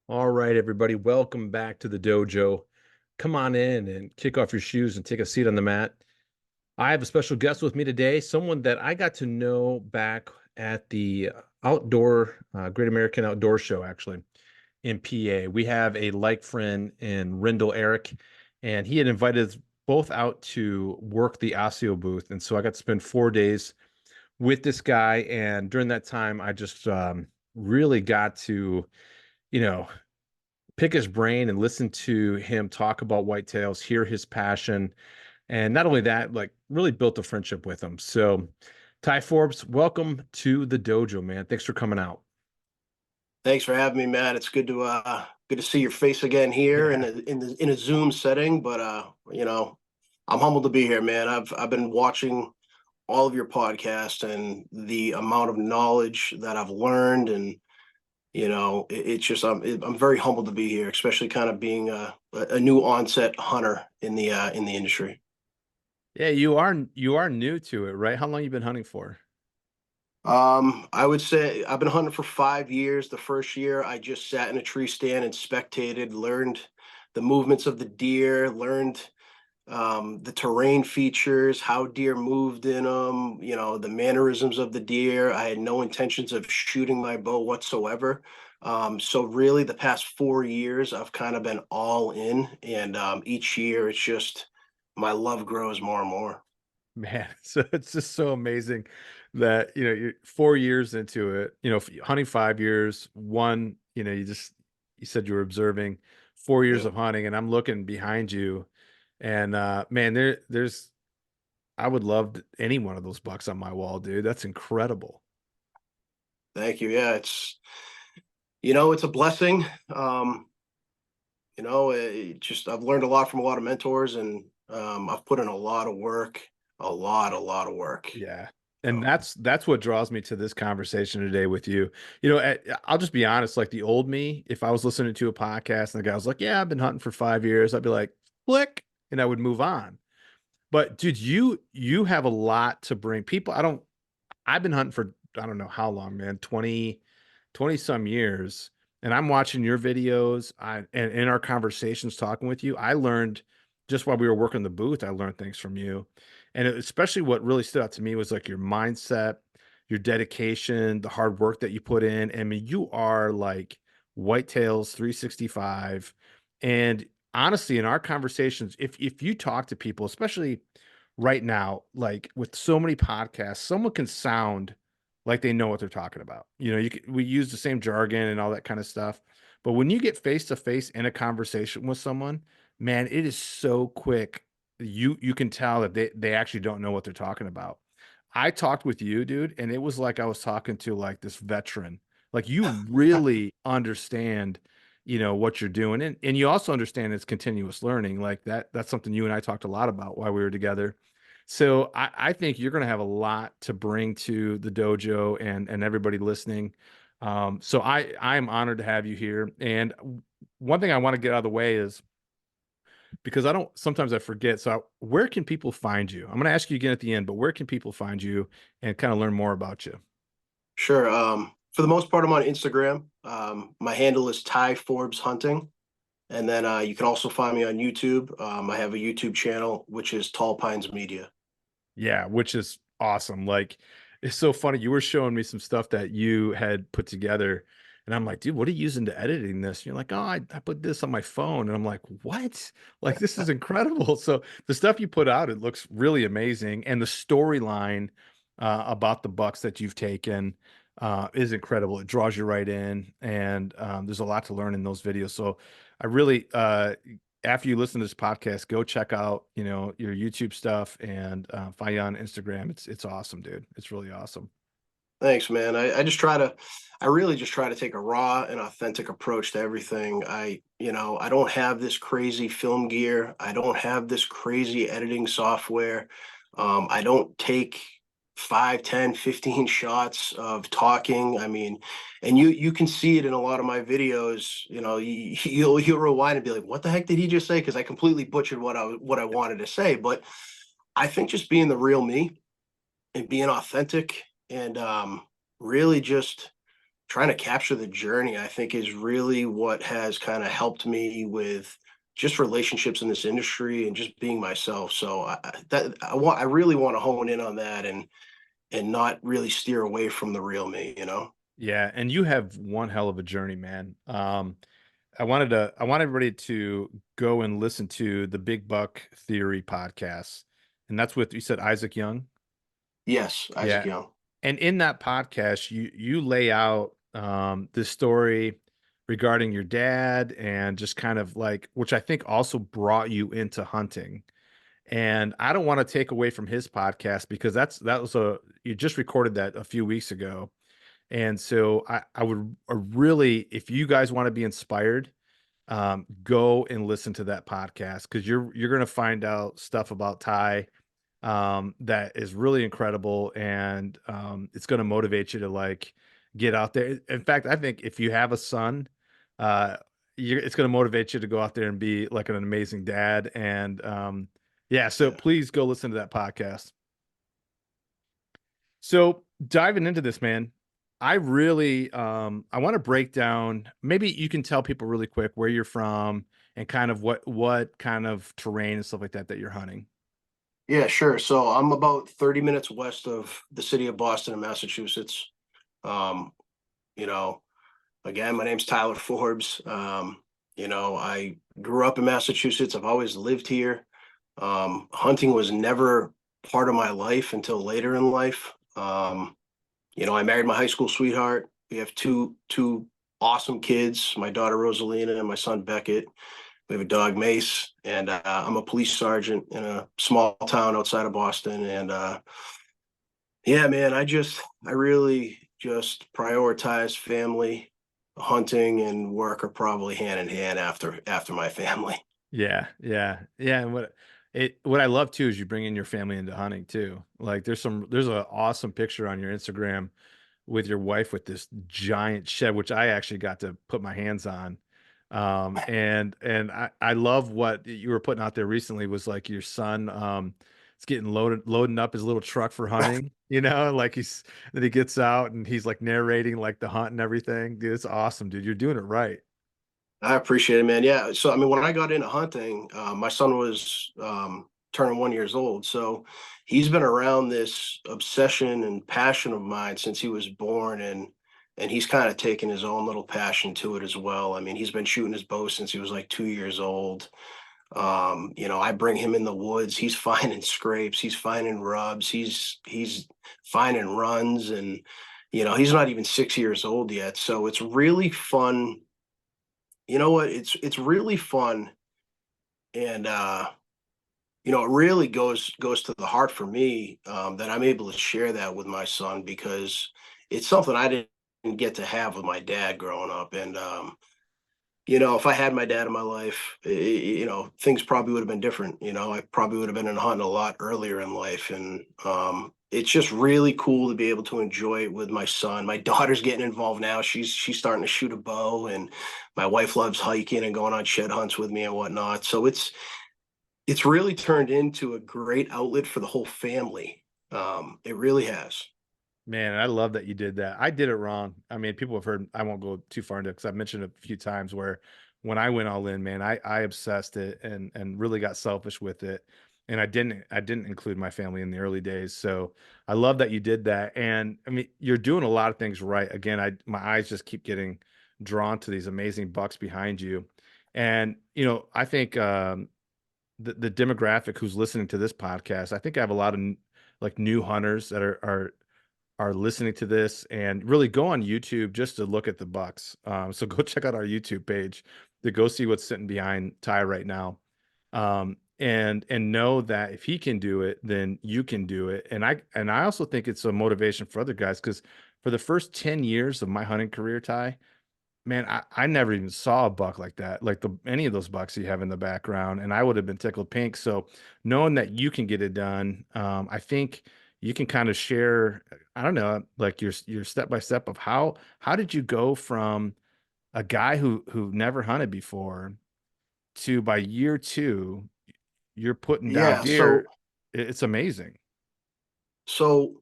All right, everybody, welcome back to the dojo. Come on in and kick off your shoes and take a seat on the mat. I have a special guest with me today, someone that I got to know back at the Great American Outdoor Show, actually, in PA. We have a like friend in Rendell Eric, and he had invited us both out to work the Osseo booth. And so I got to spend 4 days with this guy. And during that time, I just really got to, you know, pick his brain and listen to him talk about whitetails, hear his passion, and not only that, like really built a friendship with him. So, Ty Forbes, welcome to the dojo, man. Thanks for coming out. Thanks for having me, Matt. It's good to see your face again here Yeah. in a Zoom setting. But I'm humbled to be here, man. I've been watching all of your podcasts and the amount of knowledge that I've learned, and it's just I'm very humbled to be here, especially kind of being a new onset hunter in the industry. Yeah, you are new to it, right? How long you been hunting for? I would say I've been hunting for 5 years. The first year, I just sat in a tree stand and spectated, learned the movements of the deer, learned the terrain features, how deer moved in them, the mannerisms of the deer. I had no intentions of shooting my bow whatsoever. So really, the past 4 years, I've kind of been all in, and each year, it's just my love grows more and more. Man, so it's just so amazing that, you're 4 years into it, hunting 5 years, one, you said you were observing 4 years Yeah. of hunting, and I'm looking behind you. And man, there's I would love any one of those bucks on my wall, dude. That's incredible. Thank you. Yeah, it's a blessing. I've learned a lot from a lot of mentors, and I've put in a lot of work, a lot of work. Yeah. And So, that's what draws me to this conversation today with you. I'll just be honest, like the old me, if I was listening to a podcast and the guy was like, "Yeah, I've been hunting for 5 years," I'd be like, "Click," and I would move on. But dude, you have a lot to bring people. I've been hunting for I don't know how long, man, 20 some years. And I'm watching your videos. And in our conversations talking with you, I learned just while we were working the booth, I learned things from you. And especially what really stood out to me was like your mindset, your dedication, the hard work that you put in. I mean, you are like whitetails 365. And honestly, in our conversations, if you talk to people, especially right now, like with so many podcasts, someone can sound like they know what they're talking about. We use the same jargon and all that kind of stuff. But when you get face to face in a conversation with someone, man, it is so quick. You can tell that they actually don't know what they're talking about. I talked with you, dude, and it was like I was talking to like this veteran. Like you really understand, what you're doing. And you also understand it's continuous learning. Like that's something you and I talked a lot about while we were together. So I think you're going to have a lot to bring to the dojo and everybody listening. So I'm honored to have you here. And one thing I want to get out of the way is because I don't sometimes I forget. So where can people find you? I'm going to ask you again at the end, but where can people find you and kind of learn more about you? sure. For the most part, I'm on Instagram. My handle is Ty Forbes Hunting, and then you can also find me on YouTube. I have a YouTube channel which is Tall Pines Media. Yeah, which is awesome. Like, it's so funny. You were showing me some stuff that you had put together, and I'm like, dude, what are you using to editing this? And you're like, oh, I put this on my phone. And I'm like, what? Like, this is incredible. So the stuff you put out, it looks really amazing. And the storyline about the bucks that you've taken is incredible. It draws you right in, and there's a lot to learn in those videos. So I really after you listen to this podcast, go check out, your YouTube stuff and find you on Instagram. It's awesome, dude. It's really awesome. Thanks, man. I really just try to take a raw and authentic approach to everything. I don't have this crazy film gear. I don't have this crazy editing software. I don't take 5, 10, 15 shots of talking. I mean, and you can see it in a lot of my videos. You'll rewind and be like, "What the heck did he just say?" Because I completely butchered what I wanted to say. But I think just being the real me and being authentic and really just trying to capture the journey, I think, is really what has kind of helped me with just relationships in this industry and just being myself. So I really want to hone in on that and not really steer away from the real me, you know? Yeah, and you have one hell of a journey, man. I want everybody to go and listen to the Big Buck Theory podcast, and that's with you said Isaac Young. Yes, Isaac Yeah, Young. and in that podcast, you lay out this story regarding your dad and just kind of like, which I think also brought you into hunting. And I don't want to take away from his podcast because that was a you just recorded that a few weeks ago. And so I would really, if you guys want to be inspired, go and listen to that podcast because you're going to find out stuff about Ty that is really incredible, and it's going to motivate you to like get out there. In fact, I think if you have a son, uh, it's going to motivate you to go out there and be like an amazing dad. And yeah, so Yeah. please go listen to that podcast. So diving into this, man, I really I want to break down. Maybe you can tell people really quick where you're from and kind of what kind of terrain and stuff like that that you're hunting. Yeah, sure. So I'm about 30 minutes west of the city of Boston in Massachusetts. Um, you know, Again, my name's Tyler Forbes. I grew up in Massachusetts. I've always lived here. Hunting was never part of my life until later in life. I married my high school sweetheart. We have two awesome kids, my daughter Rosalina and my son Beckett. We have a dog Mace, and I'm a police sergeant in a small town outside of Boston. And yeah, man, I really just prioritize family. Hunting and work are probably hand in hand after my family. Yeah, yeah, yeah. And what I love too is you bring in your family into hunting too. Like there's an awesome picture on your Instagram with your wife with this giant shed, which I actually got to put my hands on. And I love what you were putting out there recently was like your son is getting loading up his little truck for hunting, like then he gets out and he's like narrating like the hunt and everything. Dude, it's awesome, dude. You're doing it right. I appreciate it, man. Yeah. So, I mean, when I got into hunting, my son was turning 1 years old. So he's been around this obsession and passion of mine since he was born. And he's kind of taken his own little passion to it as well. I mean, he's been shooting his bow since he was like 2 years old. I bring him in the woods. He's finding scrapes. He's finding rubs. He's finding runs. And, he's not even 6 years old yet. So it's really fun. You know what? It's really fun, and it really goes to the heart for me, that I'm able to share that with my son because it's something I didn't get to have with my dad growing up. And if I had my dad in my life, things probably would have been different. I probably would have been in hunting a lot earlier in life. And it's just really cool to be able to enjoy it with my son. My daughter's getting involved now. She's starting to shoot a bow, and my wife loves hiking and going on shed hunts with me and whatnot. So it's really turned into a great outlet for the whole family. It really has. Man, I love that you did that. I did it wrong. I mean, people have heard, I won't go too far into it because I've mentioned it a few times where when I went all in, man, I obsessed it and really got selfish with it. And I didn't include my family in the early days. So I love that you did that. And I mean, you're doing a lot of things right. Again, my eyes just keep getting drawn to these amazing bucks behind you. And, I think the demographic who's listening to this podcast, I think I have a lot of like new hunters that are listening to this and really go on YouTube just to look at the bucks. So go check out our YouTube page to go see what's sitting behind Ty right now. And know that if he can do it, then you can do it. And I also think it's a motivation for other guys because for the first 10 years of my hunting career, Ty, man, I never even saw a buck like that, like any of those bucks you have in the background, and I would have been tickled pink. So knowing that you can get it done, I think you can kind of share, I don't know, like your step by step of how did you go from a guy who never hunted before to by year two, you're putting down Yeah. So deer. It's amazing. so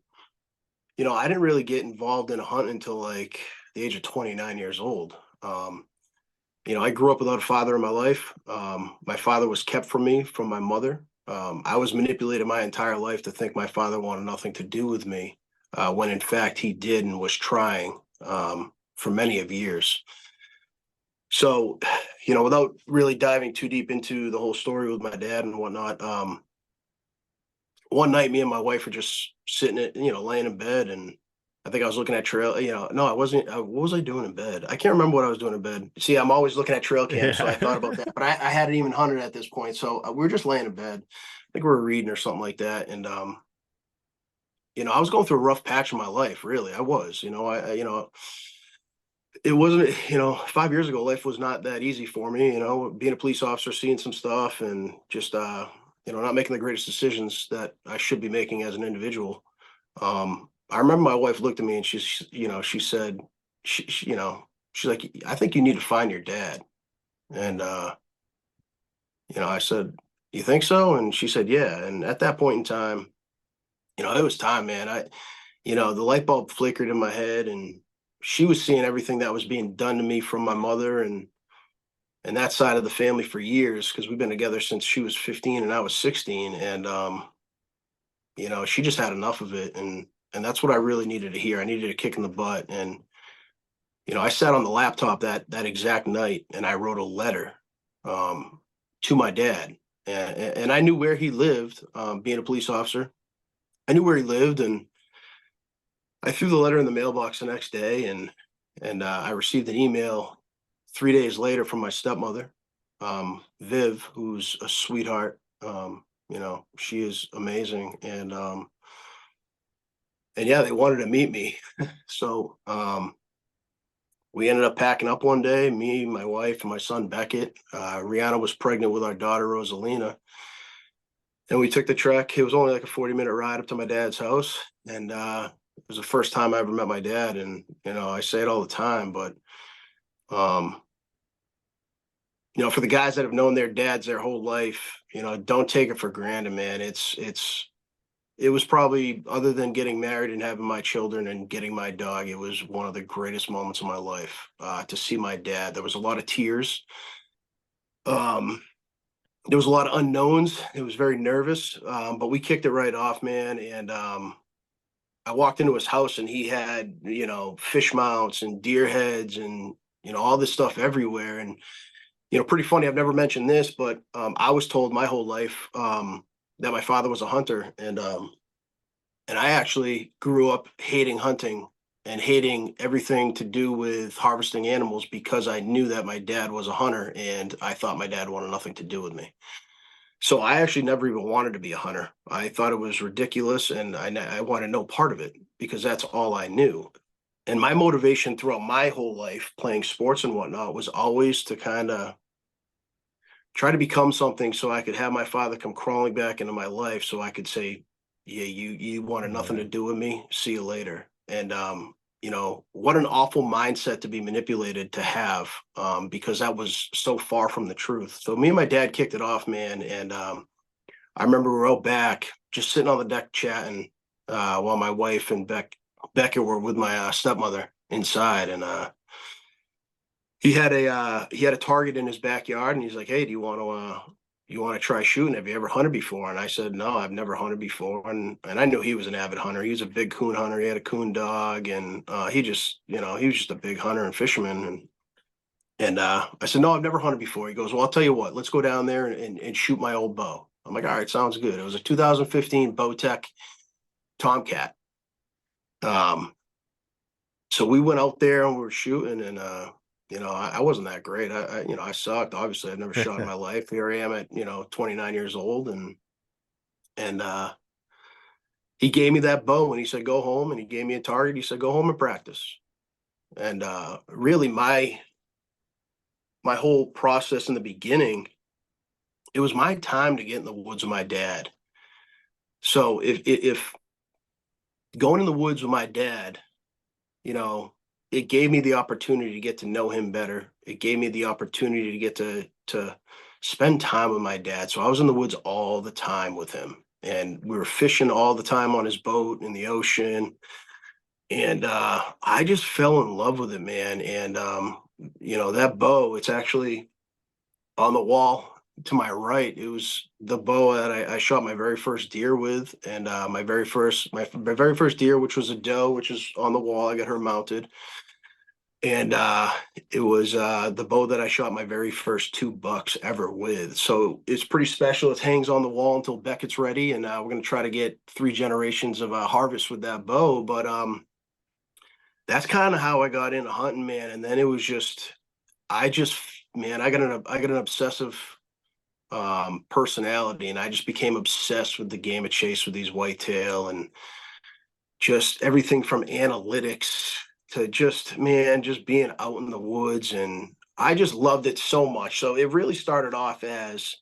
I didn't really get involved in a hunt until like the age of 29 years old. I grew up without a father in my life. My father was kept from me from my mother. I was manipulated my entire life to think my father wanted nothing to do with me, when in fact he did and was trying, for many of years. So, without really diving too deep into the whole story with my dad and whatnot, one night me and my wife were just sitting laying in bed, and I think I was looking at trail, no, I wasn't. What was I doing in bed? I can't remember what I was doing in bed. See, I'm always looking at trail cams, so I thought about Yeah. that, but I hadn't even hunted at this point. So we were just laying in bed. I think we were reading or something like that. And, I was going through a rough patch in my life, really. I was, it wasn't, 5 years ago, life was not that easy for me, being a police officer, seeing some stuff and just, not making the greatest decisions that I should be making as an individual. I remember my wife looked at me and she said, she's like, I think you need to find your dad. And, I said, you think so? And she said, yeah. And at that point in time, it was time, man. The light bulb flickered in my head, and she was seeing everything that was being done to me from my mother and that side of the family for years, because we've been together since she was 15 and I was 16. And, she just had enough of it. And that's what I really needed to hear. I needed a kick in the butt. And, I sat on the laptop that exact night and I wrote a letter, to my dad. And I knew where he lived, being a police officer. I knew where he lived, and I threw the letter in the mailbox the next day, and I received an email 3 days later from my stepmother, Viv, who's a sweetheart. She is amazing, and yeah, they wanted to meet me. So, we ended up packing up one day, me, my wife, and my son Beckett. Rihanna was pregnant with our daughter Rosalina, and we took the trek. It was only like a 40-minute ride up to my dad's house, and it was the first time I ever met my dad. And I say it all the time, but um, for the guys that have known their dads their whole life, don't take it for granted, man. It was probably, other than getting married and having my children and getting my dog, it was one of the greatest moments of my life, to see my dad. There was a lot of tears. Um, there was a lot of unknowns. It was very nervous, but we kicked it right off, man. And I walked into his house and he had, fish mounts and deer heads and, all this stuff everywhere. And, pretty funny. I've never mentioned this, but I was told my whole life, that my father was a hunter. And I actually grew up hating hunting and hating everything to do with harvesting animals, because I knew that my dad was a hunter and I thought my dad wanted nothing to do with me. So I actually never even wanted to be a hunter. I thought it was ridiculous, and I wanted no part of it because that's all I knew. And my motivation throughout my whole life playing sports and whatnot was always to kind of try to become something so I could have my father come crawling back into my life so I could say, yeah, you wanted nothing to Right. do with me. See you later. And what an awful mindset to be manipulated to have, because that was so far from the truth. So me and my dad kicked it off, man. And I remember we were out back just sitting on the deck chatting, while my wife and Beckett were with my stepmother inside. And he had a target in his backyard, and he's like, "Hey, do you want to try shooting? Have you ever hunted before?" And I said, "No, I've never hunted before." And I knew he was an avid hunter. He was a big coon hunter. He had a coon dog, and he was just a big hunter and fisherman. And I said, "No, I've never hunted before." He goes, "Well, I'll tell you what. Let's go down there and shoot my old bow." I'm like, "All right, sounds good." It was a 2015 Bowtech Tomcat. Um, so we went out there and we were shooting, and I wasn't that great. I sucked. Obviously, I'd never shot in my life. Here I am at 29 years old, and he gave me that bow and he said, "Go home," and he gave me a target. He said, "Go home and practice." And really, my whole process in the beginning, it was my time to get in the woods with my dad. So if going in the woods with my dad, you know, it gave me the opportunity to get to know him better. It gave me the opportunity to get to spend time with my dad. So I was in the woods all the time with him, and we were fishing all the time on his boat in the ocean. And I just fell in love with it, man. And that bow, it's actually on the wall to my right. It was the bow that I shot my very first deer with, and my very first deer, which was a doe, which is on the wall. I got her mounted, and it was the bow that I shot my very first two bucks ever with. So it's pretty special. It hangs on the wall until Beckett's ready, and we're gonna try to get three generations of harvest with that bow. But that's kind of how I got into hunting, man. And then it was just, I just, man, I got an obsessive personality, and I just became obsessed with the game of chase with these whitetail, and just everything from analytics to just, man, just being out in the woods. And I just loved it so much. So it really started off as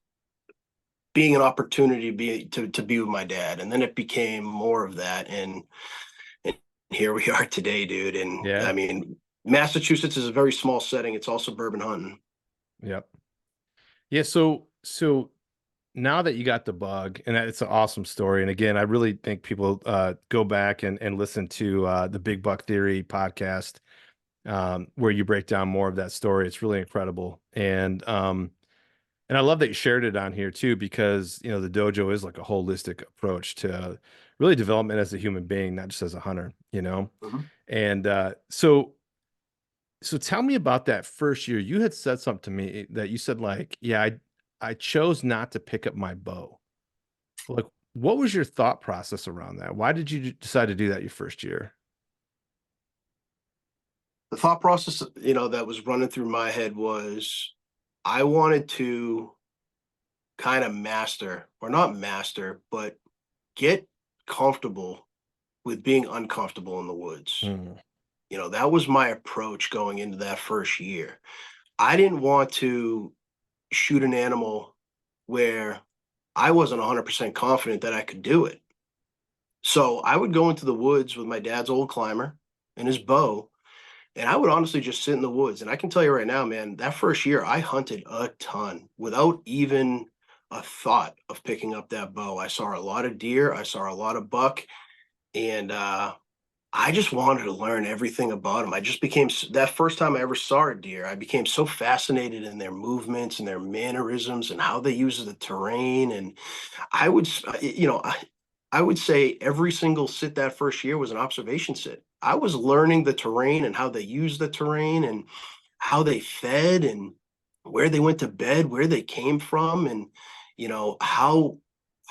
being an opportunity to be with my dad, and then it became more of that. And here we are today, dude. And Yeah. I mean, Massachusetts is a very small setting. It's all suburban hunting. Yep. Yeah. So now that you got the bug, and it's an awesome story. And again, I really think people go back and listen to the Big Buck Theory podcast, where you break down more of that story. It's really incredible. And I love that you shared it on here too, because the dojo is like a holistic approach to really development as a human being, not just as a hunter. Mhm. And so tell me about that first year. You had said something to me that you said like, yeah, I chose not to pick up my bow. Like, what was your thought process around that? Why did you decide to do that your first year? The thought process, that was running through my head was I wanted to kind of master, or not master, but get comfortable with being uncomfortable in the woods. Mm, That was my approach going into that first year. I didn't want to shoot an animal where I wasn't 100% confident that I could do it. So I would go into the woods with my dad's old climber and his bow, and I would honestly just sit in the woods. And I can tell you right now, man, that first year I hunted a ton without even a thought of picking up that bow. I saw a lot of deer, I saw a lot of buck, and I just wanted to learn everything about them. I just became that first time I ever saw a deer, I became so fascinated in their movements and their mannerisms and how they use the terrain. And I would, I would say every single sit that first year was an observation sit. I was learning the terrain and how they use the terrain and how they fed and where they went to bed, where they came from, and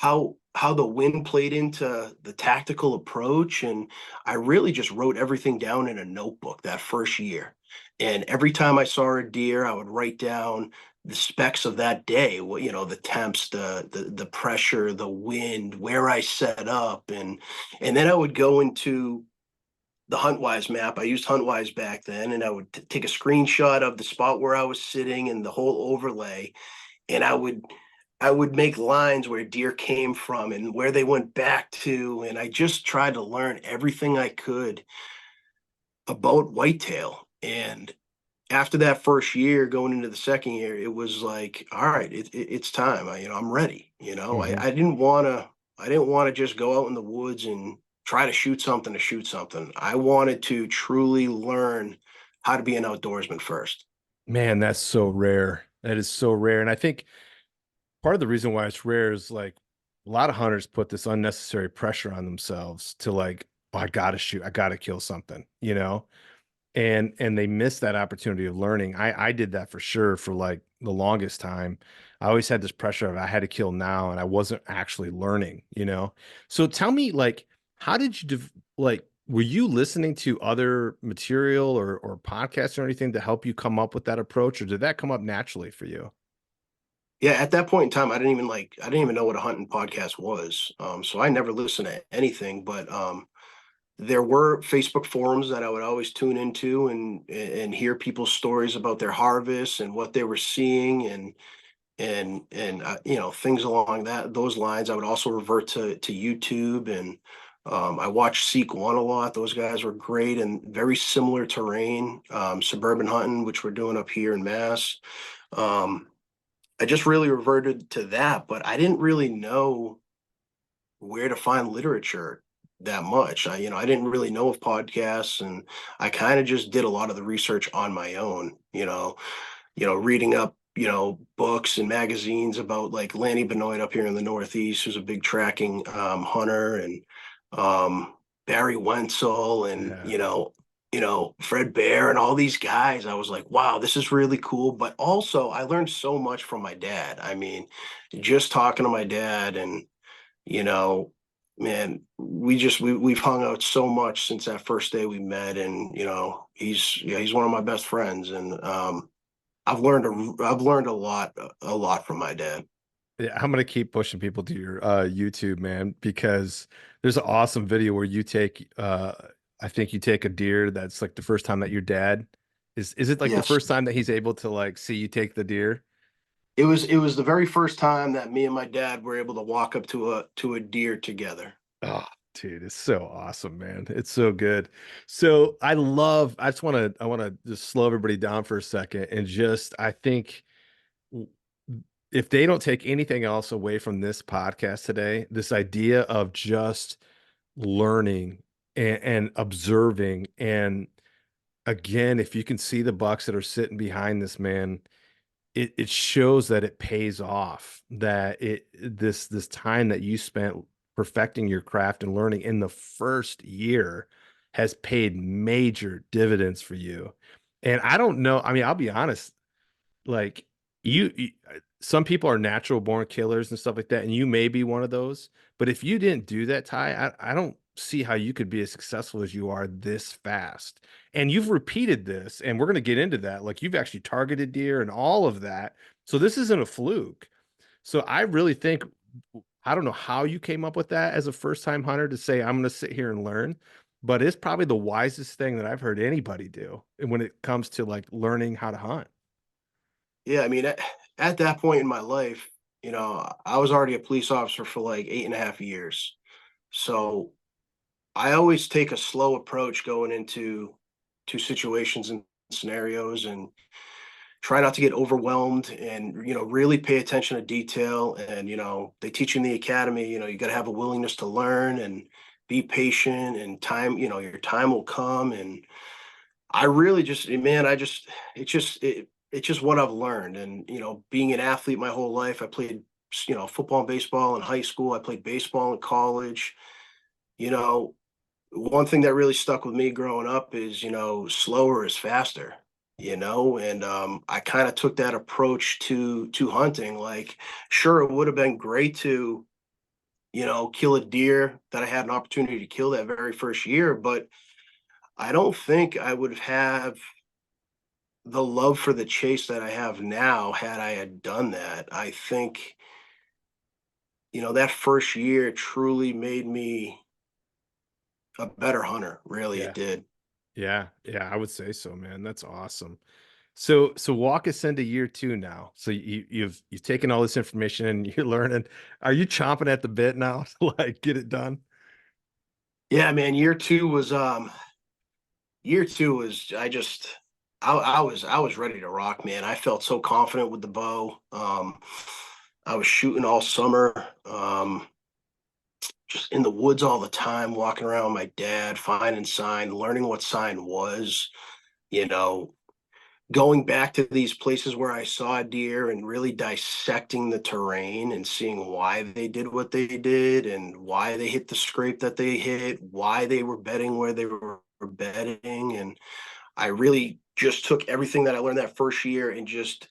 how the wind played into the tactical approach. And I really just wrote everything down in a notebook that first year. And every time I saw a deer, I would write down the specs of that day, what the temps, the pressure, the wind, where I set up, and then I would go into the HuntWise map. I used HuntWise back then, and I would take a screenshot of the spot where I was sitting and the whole overlay, and I would make lines where deer came from and where they went back to, and I just tried to learn everything I could about whitetail. And after that first year, going into the second year, it was like, all right, it's time. I'm ready. mhm. I didn't want to just go out in the woods and try to shoot something. I wanted to truly learn how to be an outdoorsman first. Man, that's so rare. That is so rare. And I think part of the reason why it's rare is like a lot of hunters put this unnecessary pressure on themselves to like, oh, I gotta shoot, I gotta kill something. And they miss that opportunity of learning. I did that for sure for like the longest time. I always had this pressure of I had to kill now, and I wasn't actually learning. So tell me, like, how did you like? Were you listening to other material or podcasts or anything to help you come up with that approach, or did that come up naturally for you? Yeah, at that point in time, I didn't even know what a hunting podcast was. So I never listened to anything, but there were Facebook forums that I would always tune into and hear people's stories about their harvests and what they were seeing, and things along those lines. I would also revert to YouTube, and I watched Seek One a lot. Those guys were great and very similar terrain, suburban hunting, which we're doing up here in Mass. Um, I just really reverted to that, but I didn't really know where to find literature. that much. I didn't really know of podcasts, and I kind of just did a lot of the research on my own, reading up, books and magazines about like Lanny Benoit up here in the Northeast, who's a big tracking hunter, and Barry Wenzel, and Yeah. Fred Bear and all these guys. I was like, wow, this is really cool. But also, I learned so much from my dad. I mean, just talking to my dad, and you know, man, we've hung out so much since that first day we met, and he's one of my best friends, and I've learned a lot from my dad. Yeah, I'm gonna keep pushing people to your YouTube, man, because there's an awesome video where you take I think you take a deer that's like the first time that your dad is it like the Yes, first time that he's able to like see you take the deer? it was the very first time that me and my dad were able to walk up to a deer together. Oh, dude, it's so awesome, man. It's so good. So I want to just slow everybody down for a second and just I think w- if they don't take anything else away from this podcast today, this idea of just learning and observing. And again, if you can see the bucks that are sitting behind this man, it shows that it pays off, that this time that you spent perfecting your craft and learning in the first year has paid major dividends for you. And I don't know, I mean, I'll be honest, like some people are natural born killers and stuff like that, and you may be one of those. But if you didn't do that, Ty, I don't see how you could be as successful as you are this fast. And you've repeated this, and we're going to get into that. Like you've actually targeted deer and all of that. So this isn't a fluke. So I really think I don't know how you came up with that as a first time hunter to say I'm going to sit here and learn, but it's probably the wisest thing that I've heard anybody do when it comes to like learning how to hunt. Yeah, I mean, at that point in my life, I was already a police officer for like 8.5 years. So I always take a slow approach going into situations and scenarios, and try not to get overwhelmed, and really pay attention to detail. And they teach you in the academy, you got to have a willingness to learn and be patient, and time, your time will come. And I really just, man, it's just what I've learned. And being an athlete my whole life, I played football and baseball in high school, I played baseball in college. you know One thing that really stuck with me growing up is, slower is faster, and I kind of took that approach to hunting. Like, sure, it would have been great to, kill a deer that I had an opportunity to kill that very first year, but I don't think I would have the love for the chase that I have now had I had done that. I think, that first year truly made me a better hunter. Really, it Yeah. did. Yeah, yeah, I would say so, man. That's awesome. So walk us into year two now. So you've taken all this information and you're learning. Are you chomping at the bit now to like get it done? Yeah, man. Year two was I was ready to rock, man. I felt so confident with the bow. I was shooting all summer, just in the woods all the time, walking around with my dad, finding sign, learning what sign was, you know, going back to these places where I saw a deer and really dissecting the terrain and seeing why they did what they did, and why they hit the scrape that they hit, why they were bedding where they were bedding. And I really just took everything that I learned that first year and just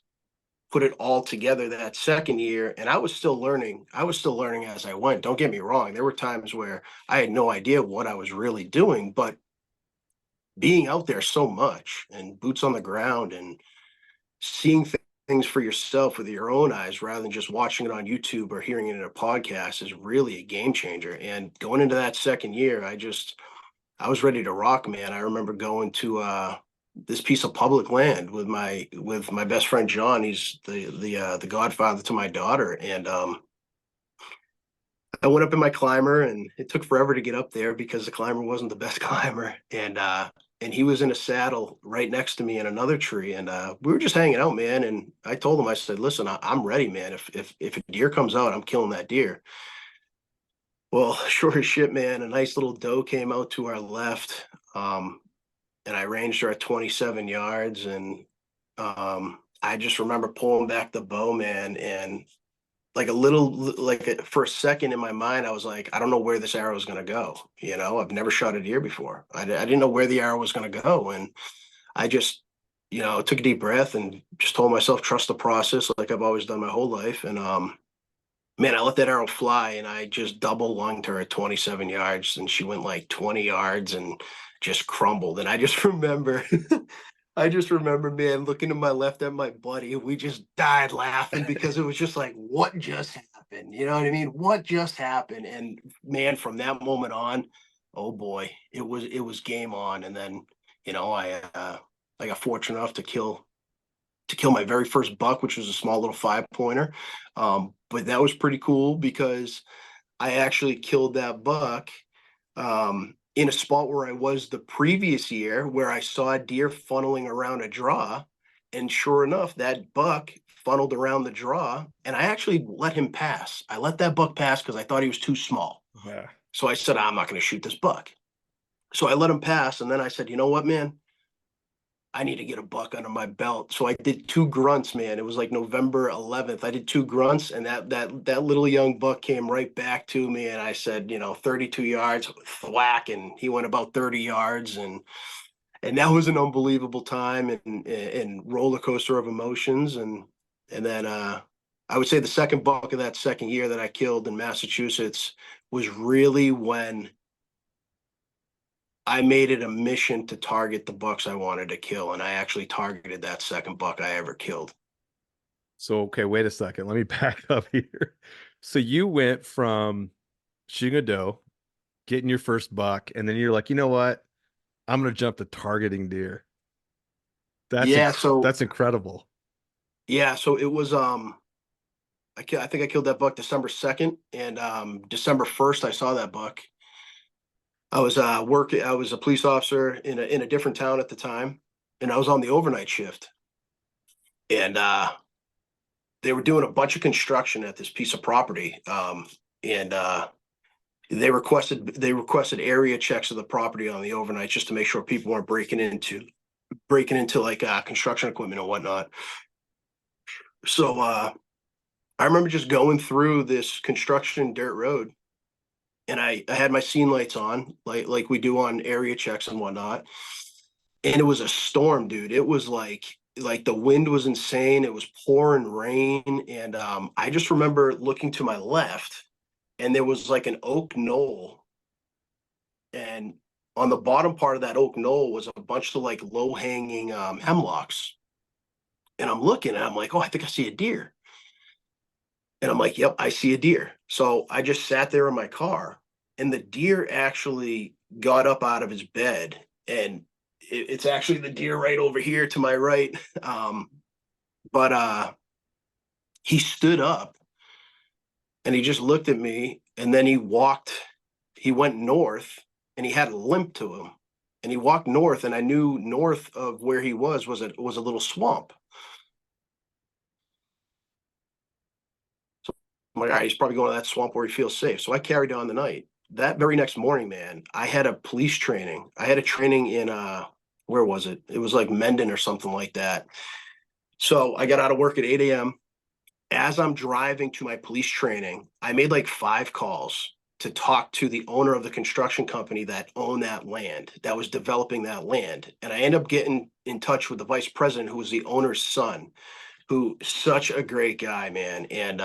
put it all together that second year. And I was still learning. I was still learning as I went. Don't get me wrong. There were times where I had no idea what I was really doing, but being out there so much and boots on the ground and seeing things for yourself with your own eyes rather than just watching it on YouTube or hearing it in a podcast is really a game changer. And going into that second year, I was ready to rock, man. I remember going to this piece of public land with my best friend John. He's the godfather to my daughter, and I went up in my climber, and it took forever to get up there because the climber wasn't the best climber, and he was in a saddle right next to me in another tree, and we were just hanging out, man. And I told him, I said, "Listen, I'm ready, man. If a deer comes out, I'm killing that deer." Well, sure as shit, man. A nice little doe came out to our left, and I ranged her at 27 yards, and I just remember pulling back the bow, man, and like for a second in my mind, I was like, I don't know where this arrow is going to go. I've never shot a deer before. I didn't know where the arrow was going to go, and I just, took a deep breath and just told myself, trust the process, like I've always done my whole life, and man, I let that arrow fly and I just double lunged her at 27 yards and she went like 20 yards and just crumbled. And I just remember, I just remember, man, looking to my left at my buddy, and we just died laughing because it was just like, what just happened? You know what I mean? What just happened? And man, from that moment on, oh boy, it was game on. And then, I got fortunate enough to kill my very first buck, which was a small little 5 pointer. But that was pretty cool because I actually killed that buck in a spot where I was the previous year, where I saw a deer funneling around a draw. And sure enough, that buck funneled around the draw, and I actually let him pass. I let that buck pass because I thought he was too small. Yeah. So I said, I'm not going to shoot this buck. So I let him pass. And then I said, you know what, man? I need to get a buck under my belt. So I did two grunts, man. It was like November 11th. I did two grunts, and that little young buck came right back to me. And I said, 32 yards, thwack, and he went about 30 yards, and that was an unbelievable time and roller coaster of emotions. And then I would say the second buck of that second year that I killed in Massachusetts was really when I made it a mission to target the bucks I wanted to kill, and I actually targeted that second buck I ever killed. So, okay, wait a second. Let me back up here. So you went from shooting a doe, getting your first buck, and then you're like, you know what? I'm gonna jump to targeting deer. Yeah, so That's incredible. yeah, so it was I think I killed that buck December 2nd, and December 1st I saw that buck. I was a police officer in a different town at the time, and I was on the overnight shift. And they were doing a bunch of construction at this piece of property. And they requested area checks of the property on the overnight just to make sure people weren't breaking into like construction equipment and whatnot. So I remember just going through this construction dirt road, and I had my scene lights on, like we do on area checks and whatnot. And it was a storm, dude. It was like the wind was insane. It was pouring rain, and I just remember looking to my left, and there was like an oak knoll, and on the bottom part of that oak knoll was a bunch of like low hanging hemlocks. And I'm looking, and I'm like, oh, I think I see a deer. And I'm like, yep, I see a deer. So I just sat there in my car, and the deer actually got up out of his bed, and it's actually the deer right over here to my right. But he stood up and he just looked at me, and then he went north, and he had a limp to him. And he walked north, and I knew north of where he was a little swamp. I'm like, all right, he's probably going to that swamp where he feels safe. So I carried on the night. That very next morning, man, I had a police training. I had a training in where was it? It was like Mendon or something like that. So I got out of work at 8 a.m. As I'm driving to my police training, I made like 5 calls to talk to the owner of the construction company that owned that land, that was developing that land. And I ended up getting in touch with the vice president, who was the owner's son, who such a great guy, man. And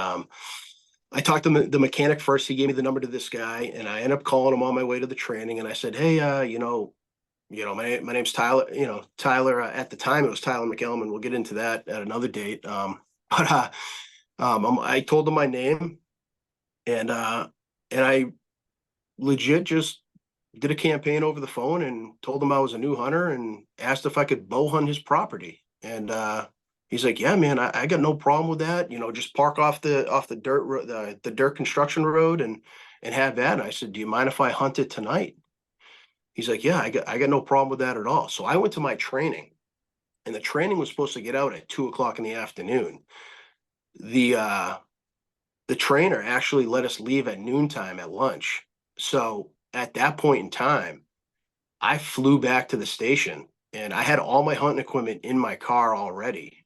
I talked to the mechanic first. He gave me the number to this guy, and I ended up calling him on my way to the training. And I said, "Hey, my name's Tyler. Tyler. At the time, it was Tyler McElman. We'll get into that at another date. But I told him my name, and I legit just did a campaign over the phone and told him I was a new hunter and asked if I could bow hunt his property. And he's like, "Yeah, man, I got no problem with that. Just park off the the dirt construction road and have that." And I said, "Do you mind if I hunt it tonight?" He's like, "Yeah, I got no problem with that at all." So I went to my training, and the training was supposed to get out at 2 o'clock in the afternoon. The the trainer actually let us leave at noontime at lunch. So at that point in time, I flew back to the station and I had all my hunting equipment in my car already.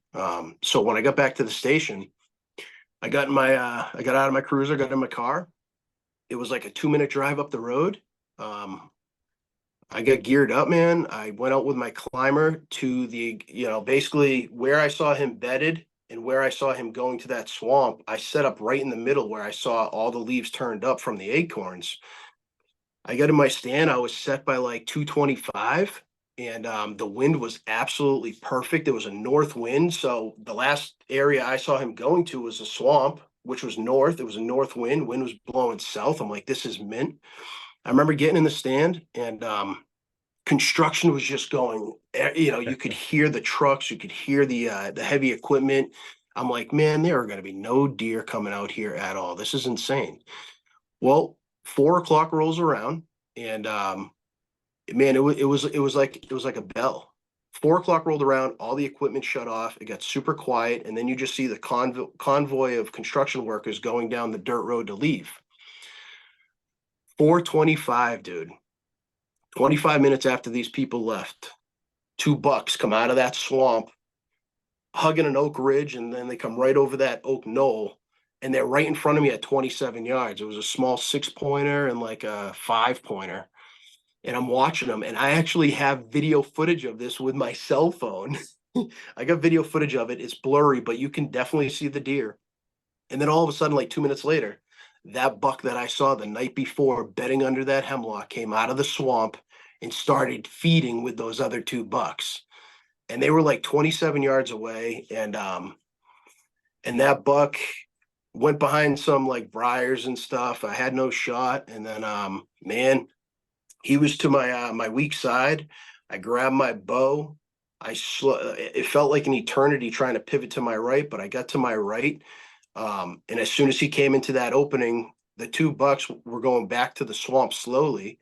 So when I got back to the station, I got out of my cruiser, got in my car. It was like a 2 minute drive up the road. Um, I got geared up, man. I went out with my climber to basically where I saw him bedded and where I saw him going to that swamp. I set up right in the middle where I saw all the leaves turned up from the acorns. I got in my stand. I was set by like 225, and the wind was absolutely perfect. It was a north wind. So the last area I saw him going to was a swamp, which was north. It was a north wind. Wind was blowing south. I'm like, this is mint. I remember getting in the stand, and construction was just going. You could hear the trucks, you could hear the heavy equipment. I'm like, man, there are going to be no deer coming out here at all. This is insane. Well, 4 o'clock rolls around, and man, it was like a bell. 4 o'clock rolled around, all the equipment shut off. It got super quiet, and then you just see the convoy of construction workers going down the dirt road to leave. 4:25, dude. 25 minutes after these people left, two bucks come out of that swamp, hugging an oak ridge, and then they come right over that oak knoll, and they're right in front of me at 27 yards. It was a small 6 pointer and like a 5 pointer. And I'm watching them, and I actually have video footage of this with my cell phone. I got video footage of it. It's blurry, but you can definitely see the deer. And then all of a sudden, like 2 minutes later, that buck that I saw the night before bedding under that hemlock came out of the swamp and started feeding with those other two bucks. And they were like 27 yards away. And that buck went behind some like briars and stuff. I had no shot. And then man, he was to my weak side. I grabbed my bow. It felt like an eternity trying to pivot to my right, but I got to my right. And as soon as he came into that opening, the two bucks were going back to the swamp slowly,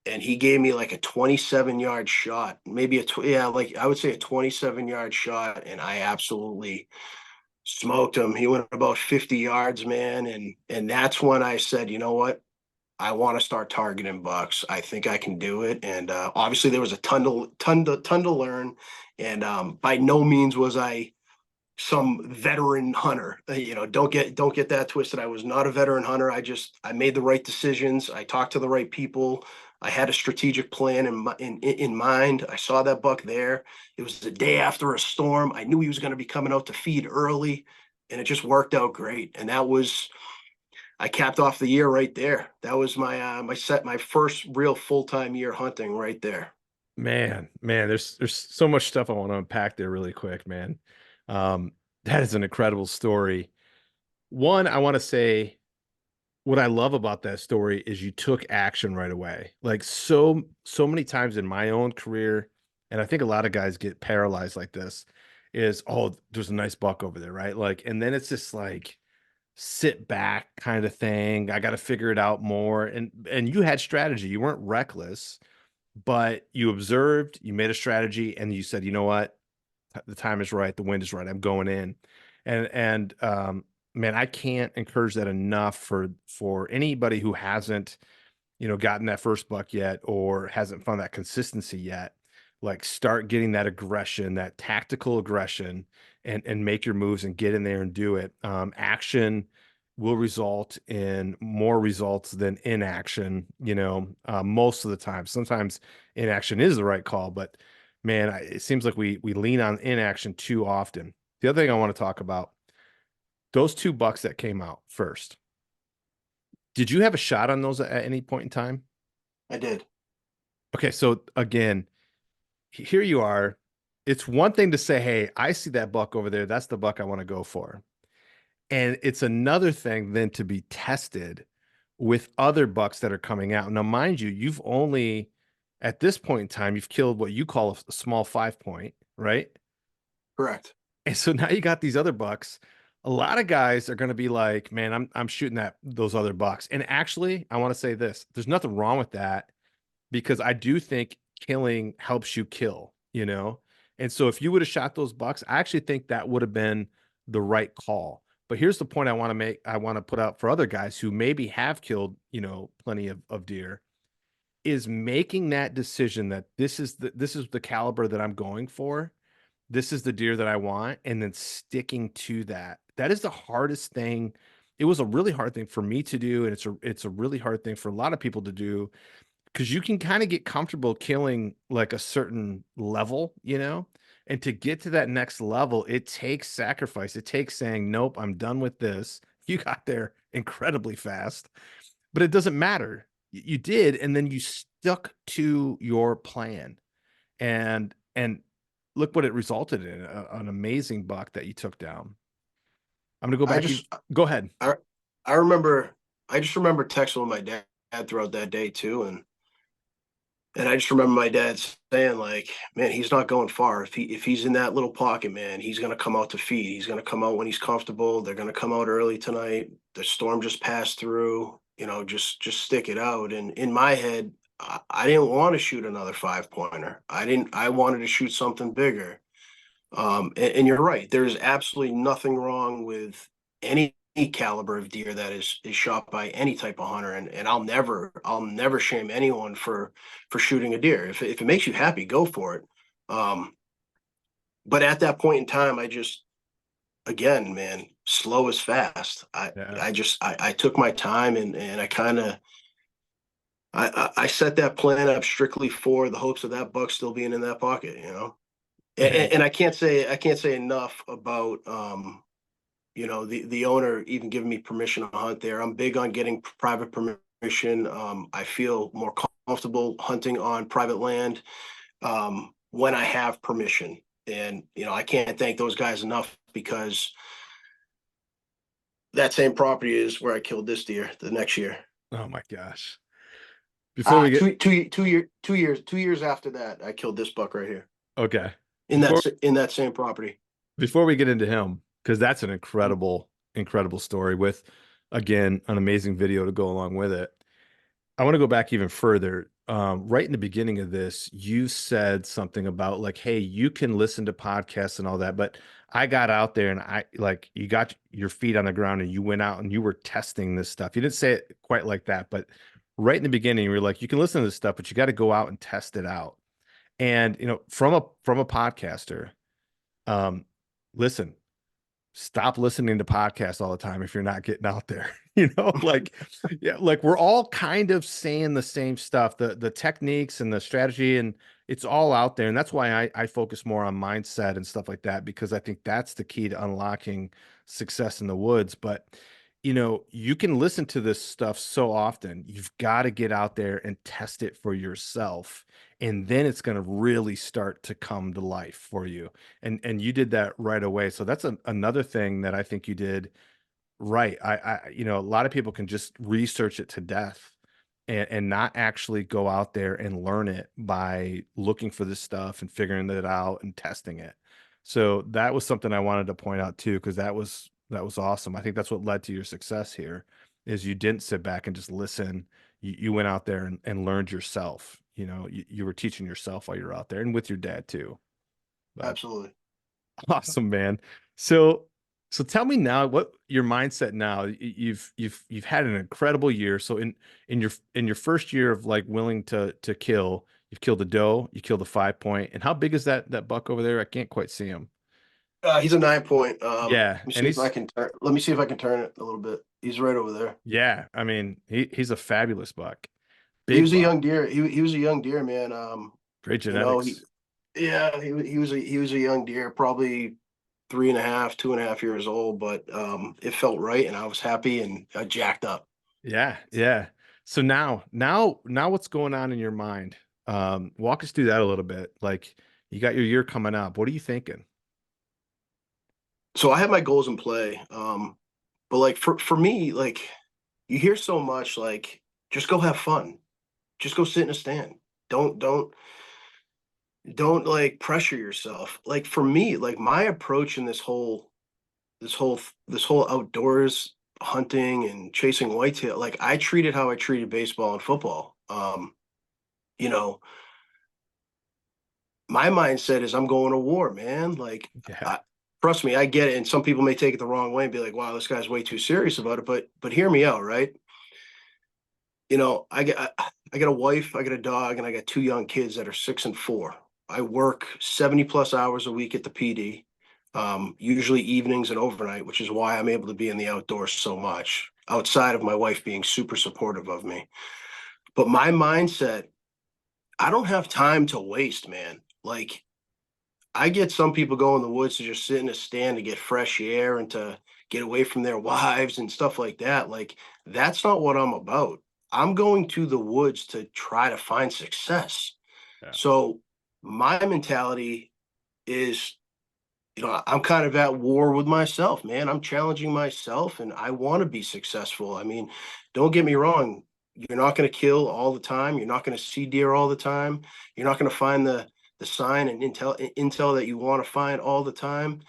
and he gave me like a 27-yard shot, maybe like I would say a 27-yard shot, and I absolutely smoked him. He went about 50 yards, man, and that's when I said, you know what? I want to start targeting bucks. I think I can do it. And obviously, there was a ton to learn. And by no means was I some veteran hunter. Don't get that twisted. I was not a veteran hunter. I made the right decisions. I talked to the right people. I had a strategic plan in mind. I saw that buck there. It was the day after a storm. I knew he was going to be coming out to feed early, and it just worked out great. And that was I capped off the year right there. That was my first real full-time year hunting right there. Man, there's so much stuff I want to unpack there really quick, man. Um, that is an incredible story. One, I want to say what I love about that story is you took action right away. Like so many times in my own career, and I think a lot of guys get paralyzed like this, is oh, there's a nice buck over there, right? Like, and then it's just like sit back kind of thing. I got to figure it out more. And you had strategy. You weren't reckless, but you observed, you made a strategy, and you said, you know what? The time is right, the wind is right. I'm going in. And man, I can't encourage that enough for anybody who hasn't, gotten that first buck yet or hasn't found that consistency yet. Like start getting that aggression, that tactical aggression, and make your moves and get in there and do it. Action will result in more results than inaction, most of the time. Sometimes inaction is the right call, but man, it seems like we lean on inaction too often. The other thing I want to talk about, those two bucks that came out first. Did you have a shot on those at any point in time? I did. Okay, so again, here you are. It's one thing to say, "Hey, I see that buck over there. That's the buck I want to go for." And it's another thing then to be tested with other bucks that are coming out. Now, mind you, you've only at this point in time, you've killed what you call a small 5 point, right? Correct. And so now you got these other bucks. A lot of guys are going to be like, "Man, I'm shooting at those other bucks." And actually, I want to say this: there's nothing wrong with that because I do think killing helps you kill. And so if you would have shot those bucks, I actually think that would have been the right call. But here's the point I want to make, I want to put out for other guys who maybe have killed, plenty of deer, is making that decision that this is the caliber that I'm going for. This is the deer that I want, and then sticking to that. That is the hardest thing. It was a really hard thing for me to do, and it's a really hard thing for a lot of people to do, because you can kind of get comfortable killing like a certain level, and to get to that next level, it takes sacrifice. It takes saying, nope, I'm done with this. You got there incredibly fast, but it doesn't matter. You did, and then you stuck to your plan, and look what it resulted in, an amazing buck that you took down. I'm gonna go I back. just Go ahead. I I remember I just remember texting with my dad throughout that day too, and I just remember my dad saying, like, man, he's not going far. If he's in that little pocket, man, he's gonna come out to feed. He's gonna come out when he's comfortable. They're gonna come out early tonight. The storm just passed through. Just stick it out. And in my head, I didn't want to shoot another 5 pointer. I wanted to shoot something bigger. And you're right. There's absolutely nothing wrong with any caliber of deer that is shot by any type of hunter, and I'll never shame anyone for shooting a deer. If it makes you happy, go for it. Um, but at that point in time, I just, again, man, slow is fast. I Yeah. I just I took my time, and I kind of I set that plan up strictly for the hopes of that buck still being in that pocket. Hey. And I can't say enough about the owner even giving me permission to hunt there. I'm big on getting private permission. I feel more comfortable hunting on private land when I have permission. And I can't thank those guys enough, because that same property is where I killed this deer the next year. Oh my gosh. Before we get Two years after that, I killed this buck right here okay, in before that same property. before we get into him, because that's an incredible, incredible story with, again, an amazing video to go along with it. I want to go back even further. Right in the beginning of this, you said something about like, hey, you can listen to podcasts and all that, but I got out there and you got your feet on the ground and you went out and you were testing this stuff. You didn't say it quite like that, but right in the beginning, you were like, you can listen to this stuff, but you got to go out and test it out. And, from a podcaster, um, listen, stop listening to podcasts all the time if you're not getting out there. Like, yeah, like we're all kind of saying the same stuff, the techniques and the strategy, and it's all out there. And that's why I focus more on mindset and stuff like that, because I think that's the key to unlocking success in the woods. But you can listen to this stuff so often. You've got to get out there and test it for yourself. And then it's going to really start to come to life for you. And you did that right away. So that's another thing that I think you did right. A lot of people can just research it to death and not actually go out there and learn it by looking for this stuff and figuring it out and testing it. So that was something I wanted to point out too, because that was awesome. I think that's what led to your success here, is you didn't sit back and just listen. You went out there and learned yourself. You were teaching yourself while you were out there, and with your dad too. But Absolutely. awesome, man. So so tell me now what your mindset now. You've had an incredible year. So in your first year of like willing to kill, you've killed a doe, you killed a 5 point. And how big is that buck over there? I can't quite see him. He's a 9 point. Yeah, and he's Let me see if I can turn it a little bit. He's right over there. yeah, I mean, he's a fabulous buck. He Big was a buck. young deer. He was a young deer, man. Great You know, he genetics. yeah, he was a young deer, probably 3.5, 2.5 years old, but it felt right, and I was happy, and I jacked up. Yeah, yeah. So now what's going on in your mind? Walk us through that a little bit. Like, you got your year coming up. What are you thinking? So I have my goals in play. But like for me, like, you hear so much, like, just go have fun. Just go sit in a stand. Don't like pressure yourself. Like, for me, like, my approach in this whole outdoors hunting and chasing whitetail, like, I treated how I treated baseball and football. You know, my mindset is I'm going to war, man. Like, Yeah. I trust me, I get it. And some people may take it the wrong way and be like, wow, this guy's way too serious about it. But hear me out, right? I got a wife, I got a dog, and I got two young kids that are 6 and 4. I work 70 plus hours a week at the PD, usually evenings and overnight, which is why I'm able to be in the outdoors so much, outside of my wife being super supportive of me. But my mindset, I don't have time to waste, man. Like, I get some people go in the woods to just sit in a stand to get fresh air and to get away from their wives and stuff like that. Like, that's not what I'm about. I'm going to the woods to try to find success. Yeah. So my mentality is, I'm kind of at war with myself, man. I'm challenging myself and I want to be successful. I mean, don't get me wrong. You're not going to kill all the time. You're not going to see deer all the time. You're not going to find the sign and intel that you want to find all the time.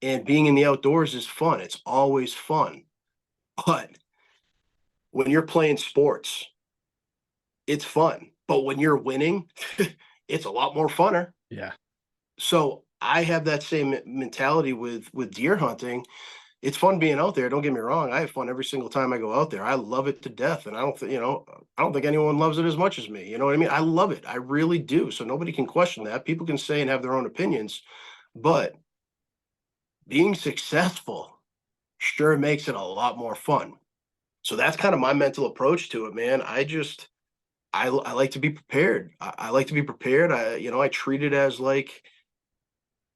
And being in the outdoors is fun. It's always fun. But when you're playing sports, it's fun. But when you're winning, it's a lot more funner. Yeah. So I have that same mentality with deer hunting. It's fun being out there. Don't get me wrong. I have fun every single time I go out there. I love it to death, and I don't think anyone loves it as much as me. You know what I mean? I love it. I really do. So nobody can question that. People can say and have their own opinions, but being successful sure makes it a lot more fun. So that's kind of my mental approach to it, man. I like to be prepared. I like to be prepared. I treat it as like,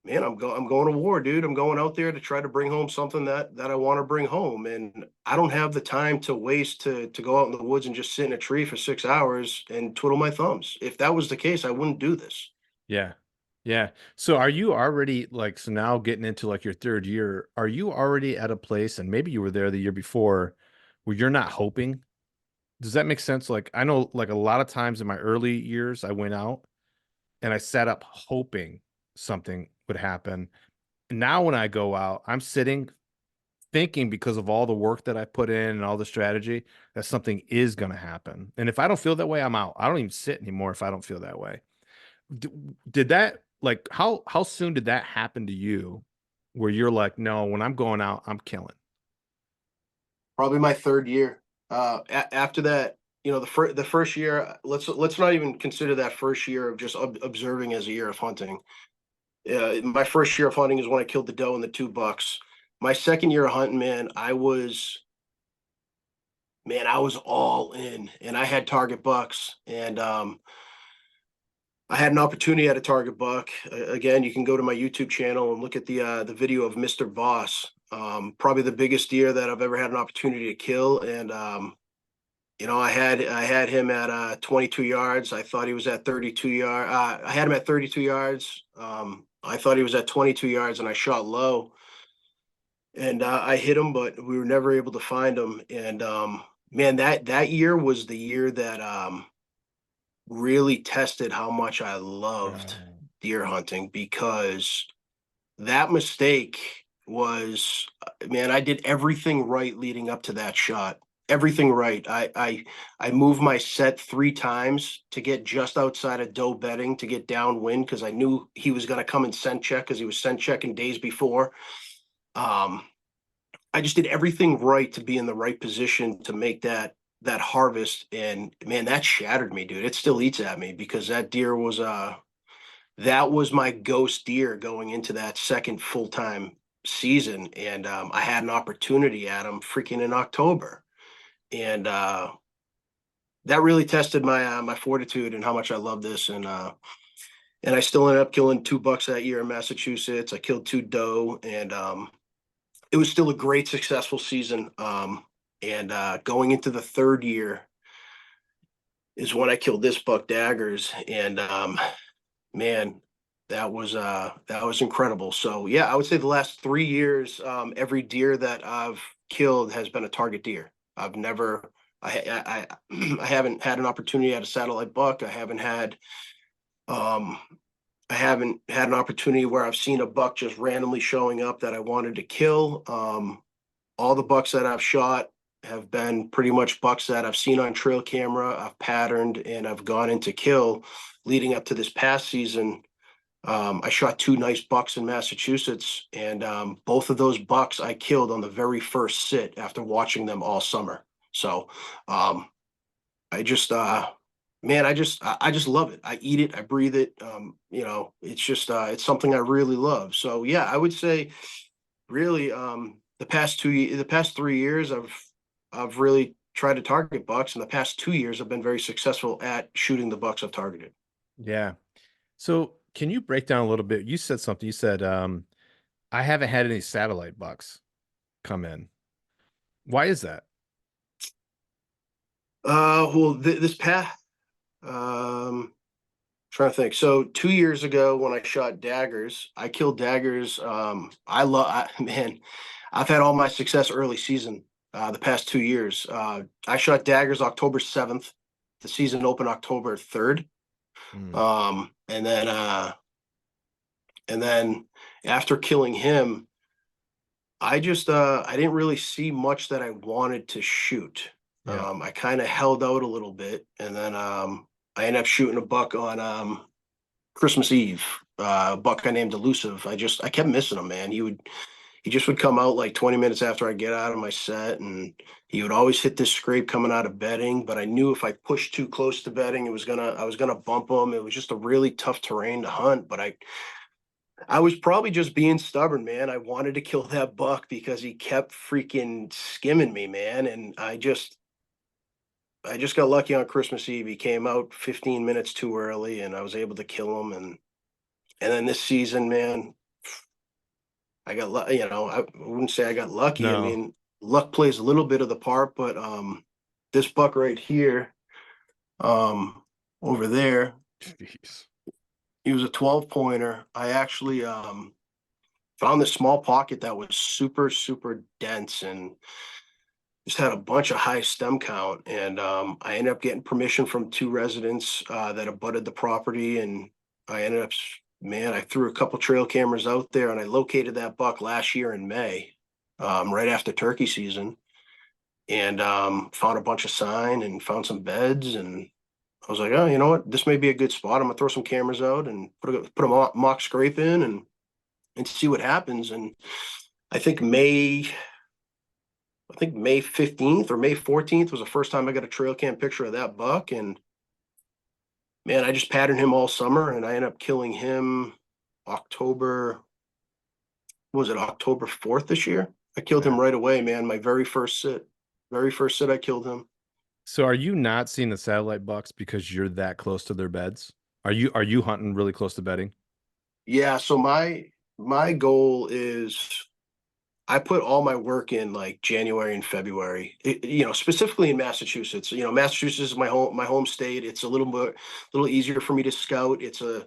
man, I'm going to war, dude. I'm going out there to try to bring home something that I want to bring home, and I don't have the time to waste to go out in the woods and just sit in a tree for 6 hours and twiddle my thumbs. If that was the case, I wouldn't do this. Yeah. Yeah. So are you already like, so now getting into like your third year, are you already at a place, and maybe you were there the year before, where you're not hoping? Does that make sense? Like, I know like a lot of times in my early years, I went out and I sat up hoping something would happen. Now when I go out, I'm sitting thinking, because of all the work that I put in and all the strategy, that something is going to happen. And if I don't feel that way, I'm out. I don't even sit anymore if I don't feel that way. D- did that, like, how soon did that happen to you, where you're like, no, when I'm going out, I'm killing? Probably my third year. After that, the first year, let's not even consider that first year of just observing as a year of hunting. My first year of hunting is when I killed the doe and the 2 bucks. My second year of hunting, man, I was all in, and I had target bucks, and I had an opportunity at a target buck. Again, you can go to my YouTube channel and look at the video of Mr. Boss. Probably the biggest deer that I've ever had an opportunity to kill, and I had him at 22 yards. I thought he was at 32 yards. I had him at 32 yards. I thought he was at 22 yards, and I shot low, and I hit him, but we were never able to find him. And man, that year was the year that really tested how much I loved deer hunting, because that mistake was, man, I did everything right leading up to that shot. Everything right. I moved my set 3 times to get just outside of doe bedding to get downwind, because I knew he was going to come and scent check, because he was scent checking days before. Um, I just did everything right to be in the right position to make that harvest, and man, that shattered me, dude. It still eats at me, because that was my ghost deer going into that second full-time season, and I had an opportunity at him freaking in October, and that really tested my fortitude and how much I love this, and I still ended up killing 2 bucks that year in Massachusetts. I killed 2 doe, and it was still a great successful season. And going into the third year is when I killed this buck daggers, and man, that was incredible. So yeah, I would say the last 3 years, every deer that I've killed has been a target deer. I've never, I haven't had an opportunity at a satellite buck. Um, I haven't had an opportunity where I've seen a buck just randomly showing up that I wanted to kill. All the bucks that I've shot have been pretty much bucks that I've seen on trail camera, I've patterned, and I've gone into kill leading up to this past season. I shot two nice bucks in Massachusetts, and both of those bucks I killed on the very first sit after watching them all summer. So um, I just man, I just love it. I eat it, I breathe it. It's just it's something I really love. So yeah, I would say really the past 3 years I've really tried to target bucks, and the past 2 years I've been very successful at shooting the bucks I've targeted. Yeah. So can you break down a little bit? You said something. You said, I haven't had any satellite bucks come in. Why is that? Well, this past um trying to think. So 2 years ago when I shot daggers, I killed daggers. Man, I've had all my success early season the past 2 years. I shot daggers October 7th. The season opened October 3rd. Mm, And then after killing him, I didn't really see much that I wanted to shoot. yeah. I kind of held out a little bit, and then I ended up shooting a buck on Christmas Eve. A buck I named Elusive. I kept missing him, man. He just would come out like 20 minutes after I get out of my set, and he would always hit this scrape coming out of bedding. But I knew if I pushed too close to bedding, I was gonna bump him. It was just a really tough terrain to hunt. But I was probably just being stubborn, man. I wanted to kill that buck because he kept freaking skimming me, man. And I just got lucky on Christmas Eve. He came out 15 minutes too early, and I was able to kill him. And then this season, man, I wouldn't say I got lucky. I No. mean, luck plays a little bit of the part, but this buck right here, um, over there, Jeez. he was a 12 pointer. I actually found this small pocket that was super, super dense and just had a bunch of high stem count. And I ended up getting permission from two residents that abutted the property. And I ended up, man, I threw a couple trail cameras out there, and I located that buck last year in May, right after turkey season, and found a bunch of sign and found some beds. And I was like, oh, you know what? This may be a good spot. I'm gonna throw some cameras out and put a mock scrape in and see what happens. And I think May I think May 15th or May 14th was the first time I got a trail cam picture of that buck. And man, I just patterned him all summer, and I ended up killing him October, what was it, October 4th this year? I killed Yeah. him right away, man. My very first sit. Very first sit I killed him. So are you not seeing the satellite bucks because you're that close to their beds? Are you hunting really close to bedding? Yeah, so my goal is I put all my work in like January and February. Specifically in Massachusetts. Massachusetts is my home state. It's a little easier for me to scout. It's a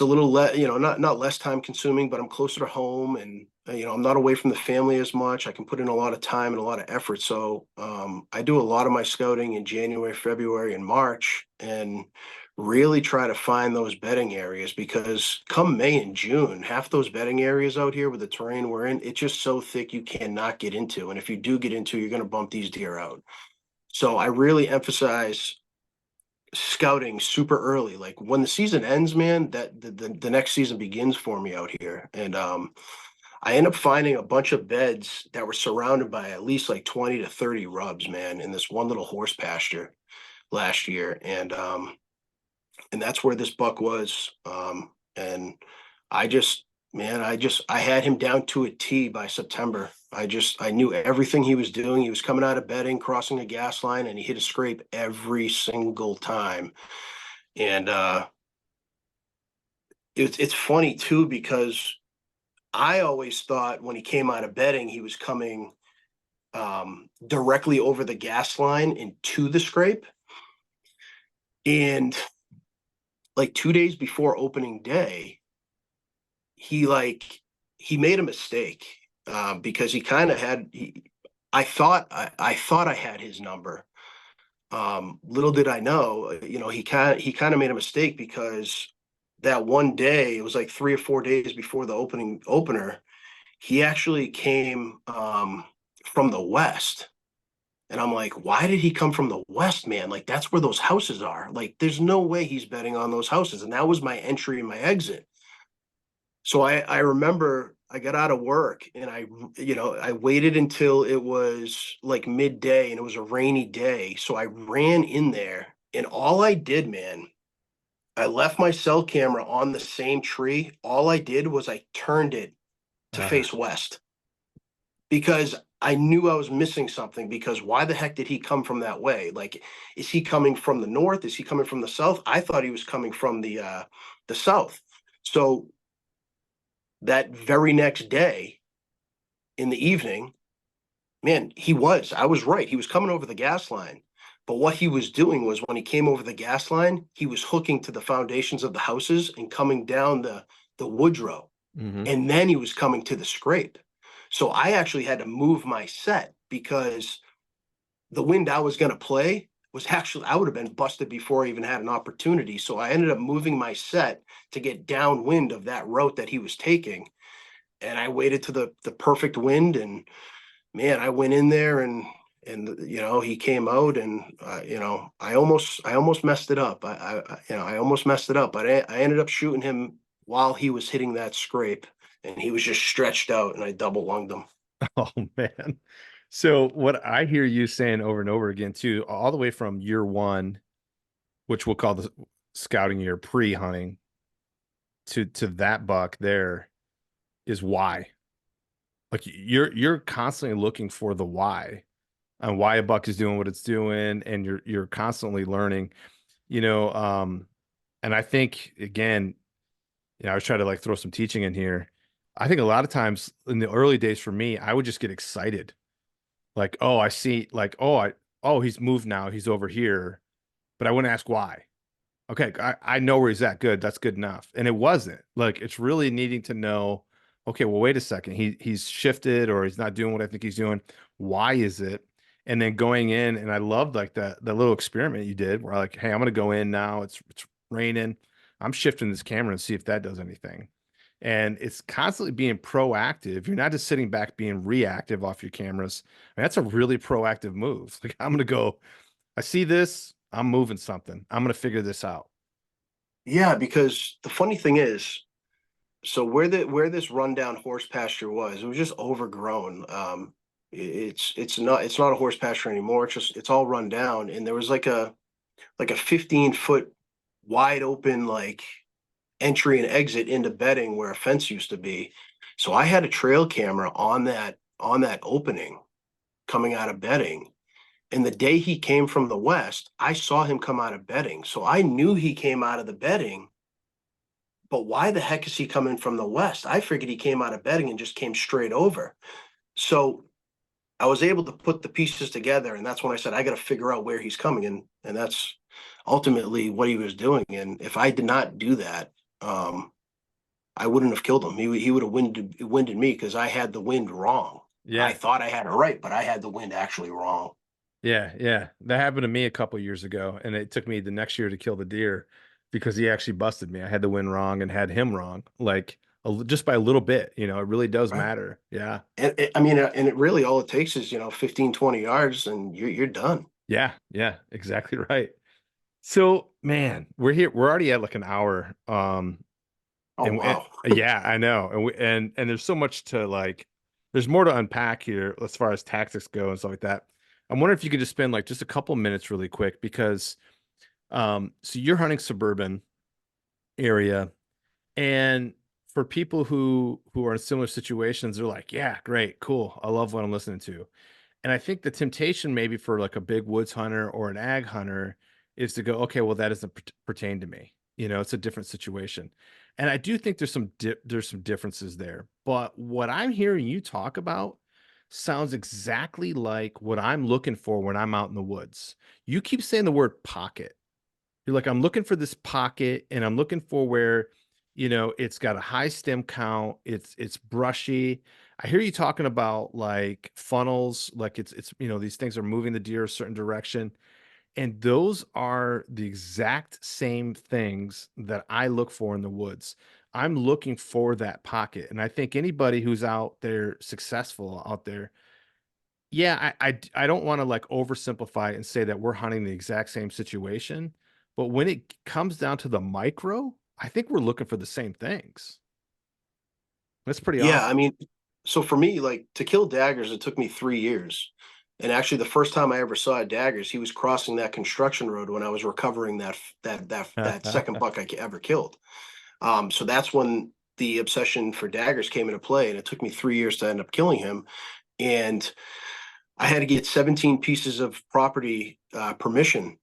little less, not less time consuming, but I'm closer to home, and I'm not away from the family as much. I can put in a lot of time and a lot of effort. So I do a lot of my scouting in January, February, and March, and really try to find those bedding areas, because come May and June, half those bedding areas out here with the terrain we're in, it's just so thick you cannot get into. And if you do get into, you're going to bump these deer out. So I really emphasize scouting super early. Like when the season ends, man, that the next season begins for me out here. And I end up finding a bunch of beds that were surrounded by at least like 20 to 30 rubs, man, in this one little horse pasture last year. And that's where this buck was. And I just, man, I had him down to a T by September. I knew everything he was doing. He was coming out of bedding, crossing a gas line, and he hit a scrape every single time. And it's funny too, because I always thought when he came out of bedding, he was coming directly over the gas line into the scrape. And like 2 days before opening day, he like he made a mistake, because he kind of had I thought I had his number. Little did I know, he kind of made a mistake, because that one day, it was like 3 or 4 days before the opener, he actually came from the west. And I'm like, why did he come from the west, man? Like that's where those houses are. Like there's no way he's betting on those houses. And that was my entry and my exit. So I remember I got out of work and I waited until it was like midday and it was a rainy day. So I ran in there and all I did, man, I left my cell camera on the same tree. All I did was I turned it to Uh, face west because I knew I was missing something because why the heck did he come from that way? Like, is he coming from the north? Is he coming from the south? I thought he was coming from the south. So that very next day in the evening, man, I was right. He was coming over the gas line. But what he was doing was when he came over the gas line, he was hooking to the foundations of the houses and coming down the woodrow. mhm. And then he was coming to the scrape. So I actually had to move my set because the wind I was going to play was actually, I would have been busted before I even had an opportunity. So I ended up moving my set to get downwind of that route that he was taking. And I waited to the perfect wind. And man, I went in there and he came out and I almost messed it up. I almost messed it up, but I ended up shooting him while he was hitting that scrape, and he was just stretched out, and I double lunged him. Oh man. So what I hear you saying over and over again too, all the way from year one, which we'll call the scouting year pre-hunting, to that buck there is why. Like you're constantly looking for the why on why a buck is doing what it's doing, and you're constantly learning, you know. And I think again, I was trying to like throw some teaching in here. I think a lot of times in the early days for me, I would just get excited. Like, oh, I see, like, oh, he's moved now, he's over here, but I wouldn't ask why. Okay, I know where he's at. Good, that's good enough. And it wasn't. Like it's really needing to know, okay, well, wait a second. He's shifted or he's not doing what I think he's doing. Why is it? And then going in, and I loved like the little experiment you did where like, hey, I'm gonna go in now. It's raining. I'm shifting this camera and see if that does anything. And it's constantly being proactive. You're not just sitting back being reactive off your cameras. I mean, that's a really proactive move. Like I'm gonna go, I see this, I'm moving something. I'm gonna figure this out. Yeah, because the funny thing is, so where this rundown horse pasture was, it was just overgrown. It's not a horse pasture anymore. It's all run down, and there was like a 15-foot wide open like entry and exit into bedding where a fence used to be. So I had a trail camera on that opening coming out of bedding. And the day he came from the west, I saw him come out of bedding. So I knew he came out of the bedding, but why the heck is he coming from the west? I figured he came out of bedding and just came straight over. So I was able to put the pieces together, and that's when I said I got to figure out where he's coming, and that's ultimately what he was doing. And if I did not do that, I wouldn't have killed him. He would have winded me because I had the wind wrong. I Yeah. thought I had it right, but I had the wind actually wrong. Yeah, yeah. That happened to me a couple years ago, and it took me the next year to kill the deer because he actually busted me. I had the win wrong and had him wrong, like just by a little bit. It really does Right. matter. Yeah, I mean, and it really all it takes is 15, 20 yards, and you're done. yeah, yeah. Exactly right. So, man, we're here. We're already at like an hour. Oh And wow. yeah, I know. And there's so much to like. There's more to unpack here as far as tactics go and stuff like that. I'm wondering if you could just spend like just a couple minutes really quick because so you're hunting suburban area, and for people who are in similar situations, they're like, yeah, great, cool, I love what I'm listening to. And I think the temptation maybe for like a big woods hunter or an ag hunter is to go, okay, well, that doesn't pertain to me. It's a different situation. And I do think there's some differences there. But what I'm hearing you talk about sounds exactly like what I'm looking for when I'm out in the woods. You keep saying the word pocket. You're like, I'm looking for this pocket and I'm looking for where, it's got a high stem count, it's brushy. I hear you talking about like funnels, like it's these things are moving the deer a certain direction. And those are the exact same things that I look for in the woods. I'm looking for that pocket. And I think anybody who's out there successful out there, yeah, I don't want to like oversimplify and say that we're hunting the exact same situation, but when it comes down to the micro, I think we're looking for the same things. That's pretty Yeah, I awesome. mean, so for me, like to kill daggers, it took me 3 years. And actually, the first time I ever saw daggers, he was crossing that construction road when I was recovering that second buck ever killed. So that's when the obsession for daggers came into play, and it took me 3 years to end up killing him. And I had to get 17 pieces of property permission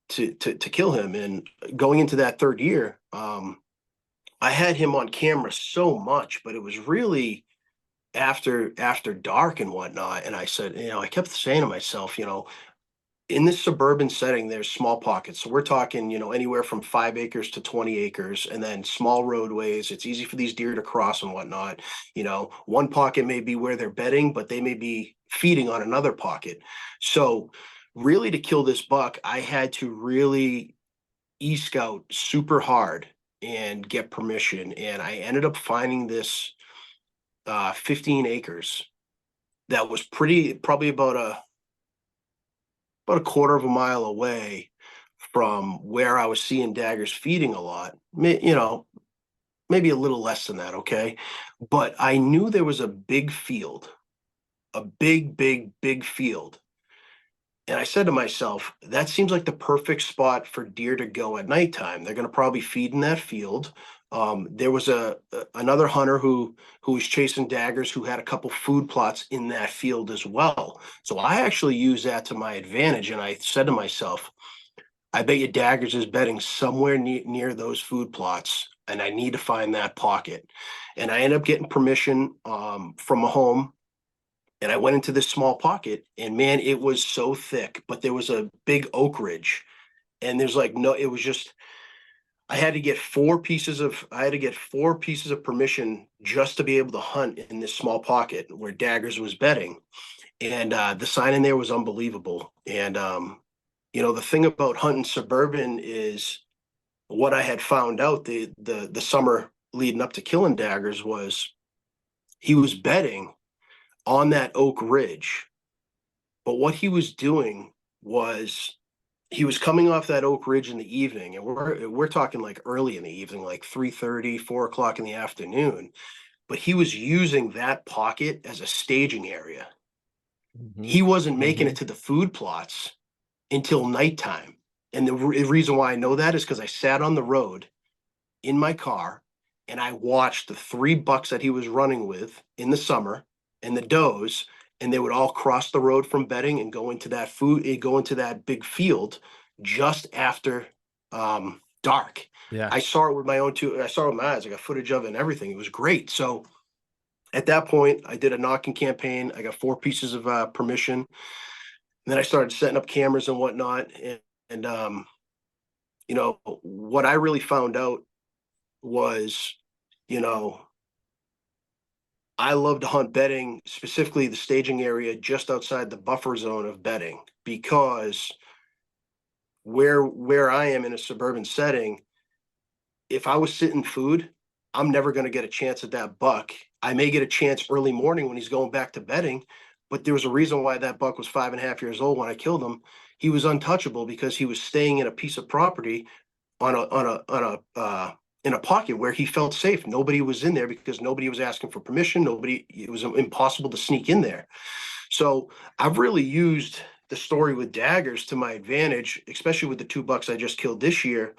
to kill him. And going into that third year, I had him on camera so much, but it was really after dark and whatnot. And I said, I kept saying to myself, in this suburban setting, there's small pockets. So we're talking, anywhere from 5 acres to 20 acres, and then small roadways. It's easy for these deer to cross and whatnot. One pocket may be where they're bedding, but they may be feeding on another pocket. So, really, to kill this buck, I had to really scout super hard and get permission. And I ended up finding this 15 acres that was probably about a quarter of a mile away from where I was seeing daggers feeding a lot. Maybe a little less than that, okay? But I knew there was a big field, a big, big, big field. And I said to myself, that seems like the perfect spot for deer to go at nighttime. They're going to probably feed in that field. There was another hunter who was chasing daggers who had a couple food plots in that field as well. So I actually used that to my advantage, and I said to myself, I bet you daggers is bedding somewhere near those food plots, and I need to find that pocket. And I ended up getting permission from a home, and I went into this small pocket, and man, it was so thick, but there was a big oak ridge, and there's like no, it was just I had to get 4 pieces of permission just to be able to hunt in this small pocket where daggers was bedding. And the sign in there was unbelievable. And the thing about hunting suburban is what I had found out the summer leading up to killing daggers was he was bedding on that oak ridge. But what he was doing was he was coming off that oak ridge in the evening, and we're talking like early in the evening, like 3:30, 4 o'clock in the afternoon. But he was using that pocket as a staging area. Hmm. He wasn't making it Hmm. to the food plots until nighttime. And the reason why I know that is because I sat on the road in my car and I watched the 3 bucks that he was running with in the summer and the does, and they would all cross the road from bedding and go into that big field just after dark. Yeah. I saw it with my own two. I saw it with my eyes. I got footage of it and everything. It was great. So at that point, I did a knocking campaign. I got 4 pieces of permission. And then I started setting up cameras and whatnot. And what I really found out was, you know, I love to hunt bedding, specifically the staging area just outside the buffer zone of bedding, because where I am in a suburban setting, if I was sitting food, I'm never going to get a chance at that buck. I may get a chance early morning when he's going back to bedding, but there was a reason why that buck was 5.5 years old when I killed him. He was untouchable because he was staying in a piece of property in a pocket where he felt safe. Nobody was in there because nobody was asking for permission. It was impossible to sneak in there. So I've really used the story with daggers to my advantage, especially with the 2 bucks I just killed this year.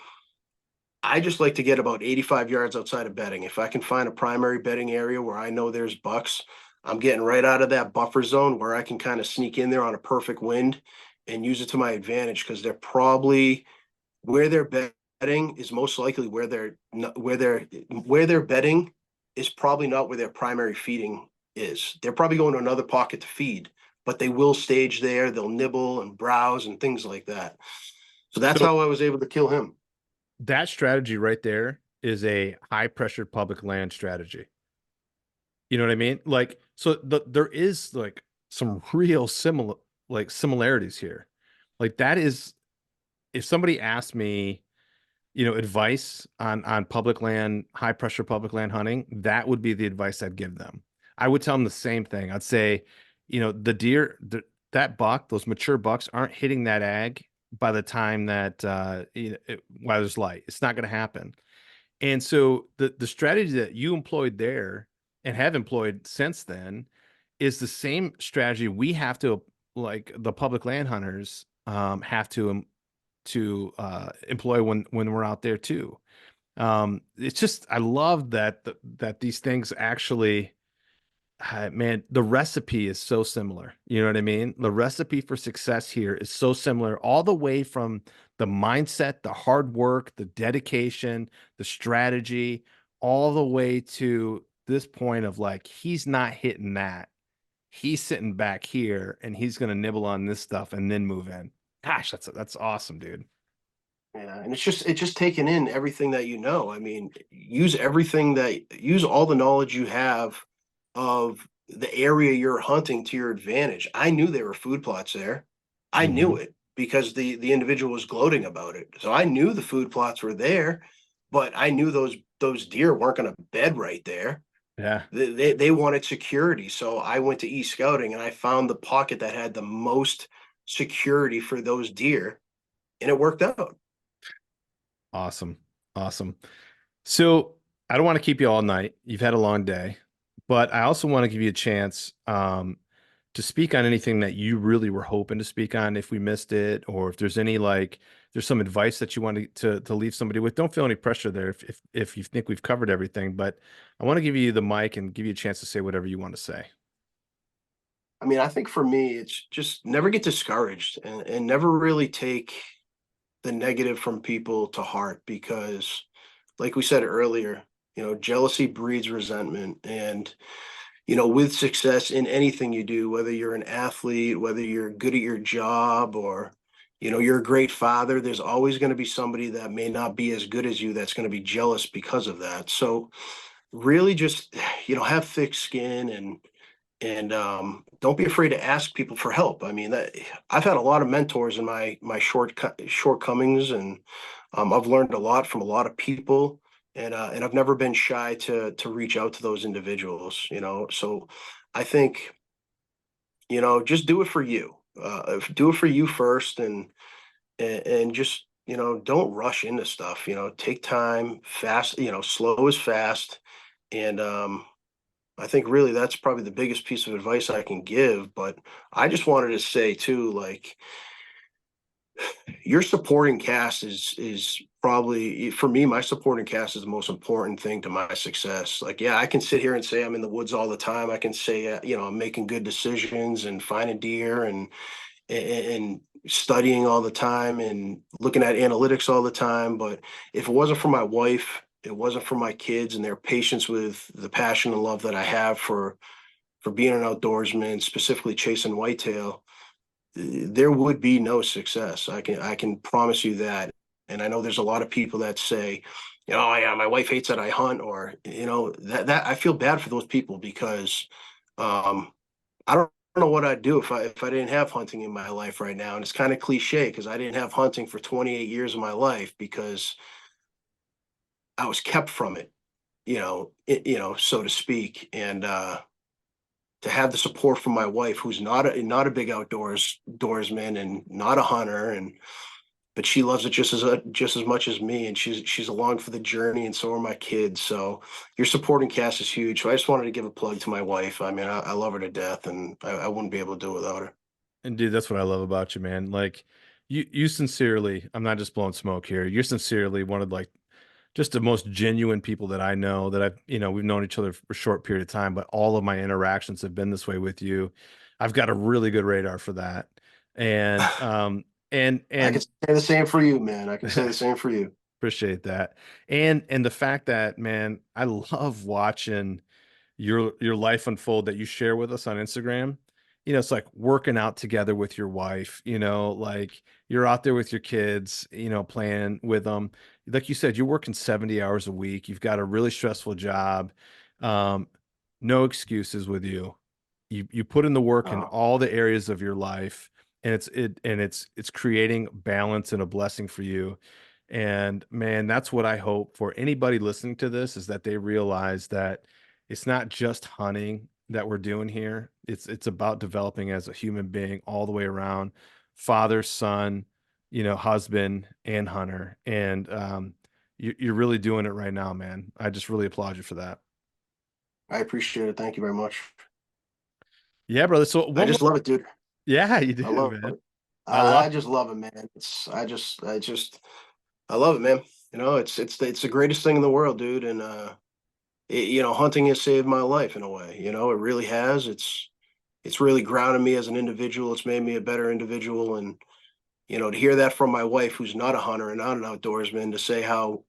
I just like to get about 85 yards outside of bedding. If I can find a primary bedding area where I know there's bucks, I'm getting right out of that buffer zone where I can kind of sneak in there on a perfect wind and use it to my advantage, because they're probably where they're bedding is most likely where they're bedding is probably not where their primary feeding is. They're probably going to another pocket to feed, but they will stage there. They'll nibble and browse and things like that. So that's So how I was able to kill him. that strategy right there is a high pressure public land strategy. You know what I mean? Like, so there is like some real similarities here. Like that is, if somebody asked me, advice on public land, high pressure public land hunting, that would be the advice I'd give them. I would tell them the same thing. I'd say, the deer, that buck, those mature bucks aren't hitting that ag by the time that while there's light. It's not going to happen. And so the strategy that you employed there and have employed since then is the same strategy we have to, like the public land hunters have to employ when we're out there too. It's just I love that these things actually, man, the recipe is so similar. You know what I mean? The recipe for success here is so similar, all the way from the mindset, the hard work, the dedication, the strategy, all the way to this point of like, he's not hitting that. He's sitting back here and he's going to nibble on this stuff and then move in. Gosh, that's awesome, dude. Yeah, and it's just taking in everything that you know. I mean, use all the knowledge you have of the area you're hunting to your advantage. I knew there were food plots there. I knew Hmm. it because the individual was gloating about it. So I knew the food plots were there, but I knew those deer weren't going to bed right there. Yeah. They wanted security. So I went to scouting and I found the pocket that had the most security for those deer, and it worked out. Awesome. Awesome. So I don't want to keep you all night. You've had a long day, but I also want to give you a chance to speak on anything that you really were hoping to speak on if we missed it, or if there's any like there's some advice that you want to leave somebody with. Don't feel any pressure there if you think we've covered everything, but I want to give you the mic and give you a chance to say whatever you want to say. I mean, I think for me, it's just never get discouraged and never really take the negative from people to heart because, like we said earlier, jealousy breeds resentment. And, with success in anything you do, whether you're an athlete, whether you're good at your job, or, you're a great father, there's always going to be somebody that may not be as good as you that's going to be jealous because of that. So, really just, have thick skin and don't be afraid to ask people for help. I mean, I've had a lot of mentors in my shortcomings, and I've learned a lot from a lot of people, and I've never been shy to reach out to those individuals. So I think just do it for you. Do it for you first, and just don't rush into stuff. Take time, fast. Slow is fast, and I think really that's probably the biggest piece of advice I can give. But I just wanted to say too, like your supporting cast is probably for me, my supporting cast is the most important thing to my success. Like, yeah, I can sit here and say I'm in the woods all the time. I can say, I'm making good decisions and finding deer and studying all the time and looking at analytics all the time. But if it wasn't for my wife, it wasn't for my kids and their patience with the passion and love that I have for being an outdoorsman, specifically chasing whitetail, there would be no success. I can promise you that. And I know there's a lot of people that say, oh yeah, my wife hates that I hunt, or that I feel bad for those people because um, I don't know what I'd do if I didn't have hunting in my life right now. And it's kind of cliche because I didn't have hunting for 28 years of my life because I was kept from it, so to speak. And to have the support from my wife, who's not a big outdoorsman and not a hunter, and but she loves it just as much as me, and she's along for the journey, and so are my kids. So your supporting cast is huge. So I just wanted to give a plug to my wife. I mean, I love her to death, and I wouldn't be able to do it without her. And dude, that's what I love about you, man. Like you sincerely, I'm not just blowing smoke here. You're sincerely one of like just the most genuine people that I know that we've known each other for a short period of time, but all of my interactions have been this way with you. I've got a really good radar for that. And I can and say the same for you, man. I can say the same for you. appreciate that. And the fact that, man, I love watching your life unfold that you share with us on Instagram. It's like working out together with your wife, like you're out there with your kids, playing with them. Like you said, you're working 70 hours a week. You've got a really stressful job. Um, no excuses with you. You put in the work in Uh, all the areas of your life, and it's creating balance and a blessing for you. And man, that's what I hope for anybody listening to this is that they realize that it's not just hunting. that we're doing here. It's about developing as a human being all the way around, father, son, husband and hunter. And you're really doing it right now, man. I just really applaud you for that. I appreciate it. Thank you very much. Yeah, brother. So I one more. just love it, dude. Yeah, you I do, love man. it. I love I just love it, man. I love it, man. It's the greatest thing in the world, dude. And hunting has saved my life in a way. It really has. It's really grounded me as an individual. It's made me a better individual. And to hear that from my wife, who's not a hunter and not an outdoorsman, to say how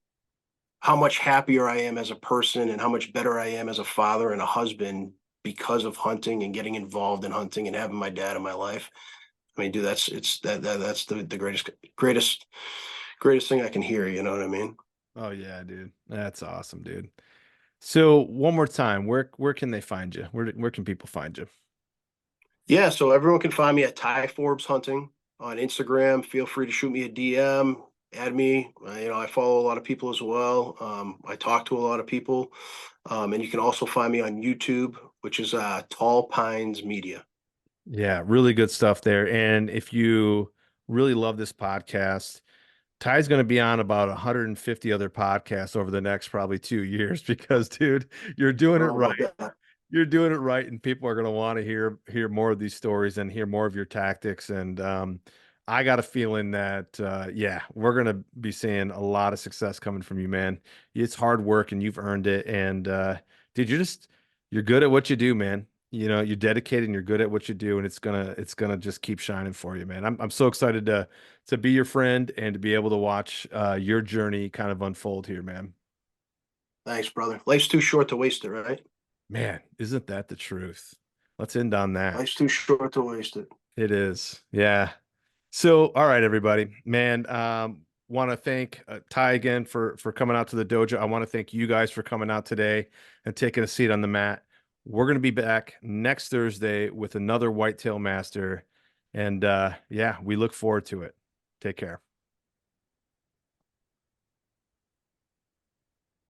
much happier I am as a person and how much better I am as a father and a husband because of hunting and getting involved in hunting and having my dad in my life. I mean, dude, that's the greatest thing I can hear. You know what I mean? Oh yeah, dude. That's awesome, dude. So one more time, where can they find you? Where can people find you? Yeah. So everyone can find me at Forbes Hunting on Instagram. Feel free to shoot me a DM, add me. I follow a lot of people as well. I talk to a lot of people, and you can also find me on YouTube, which is Tall Pines Media. Yeah, really good stuff there. And if you really love this podcast, Ty's going to be on about 150 other podcasts over the next probably 2 years because, dude, you're doing it I don't know right. about that. You're doing it right, and people are going to want to hear more of these stories and hear more of your tactics. And I got a feeling that yeah, we're going to be seeing a lot of success coming from you, man. It's hard work, and you've earned it. And dude, you're good at what you do, man. You're dedicated and you're good at what you do, and it's gonna just keep shining for you, man. I'm so excited to be your friend and to be able to watch your journey kind of unfold here, man. Thanks, brother. Life's too short to waste it, right? Man, isn't that the truth? Let's end on that. Life's too short to waste it. It is. Yeah. So, all right, everybody. Man, want to thank Ty again for coming out to the dojo. I want to thank you guys for coming out today and taking a seat on the mat. We're going to be back next Thursday with another whitetail master. And yeah, we look forward to it. Take care.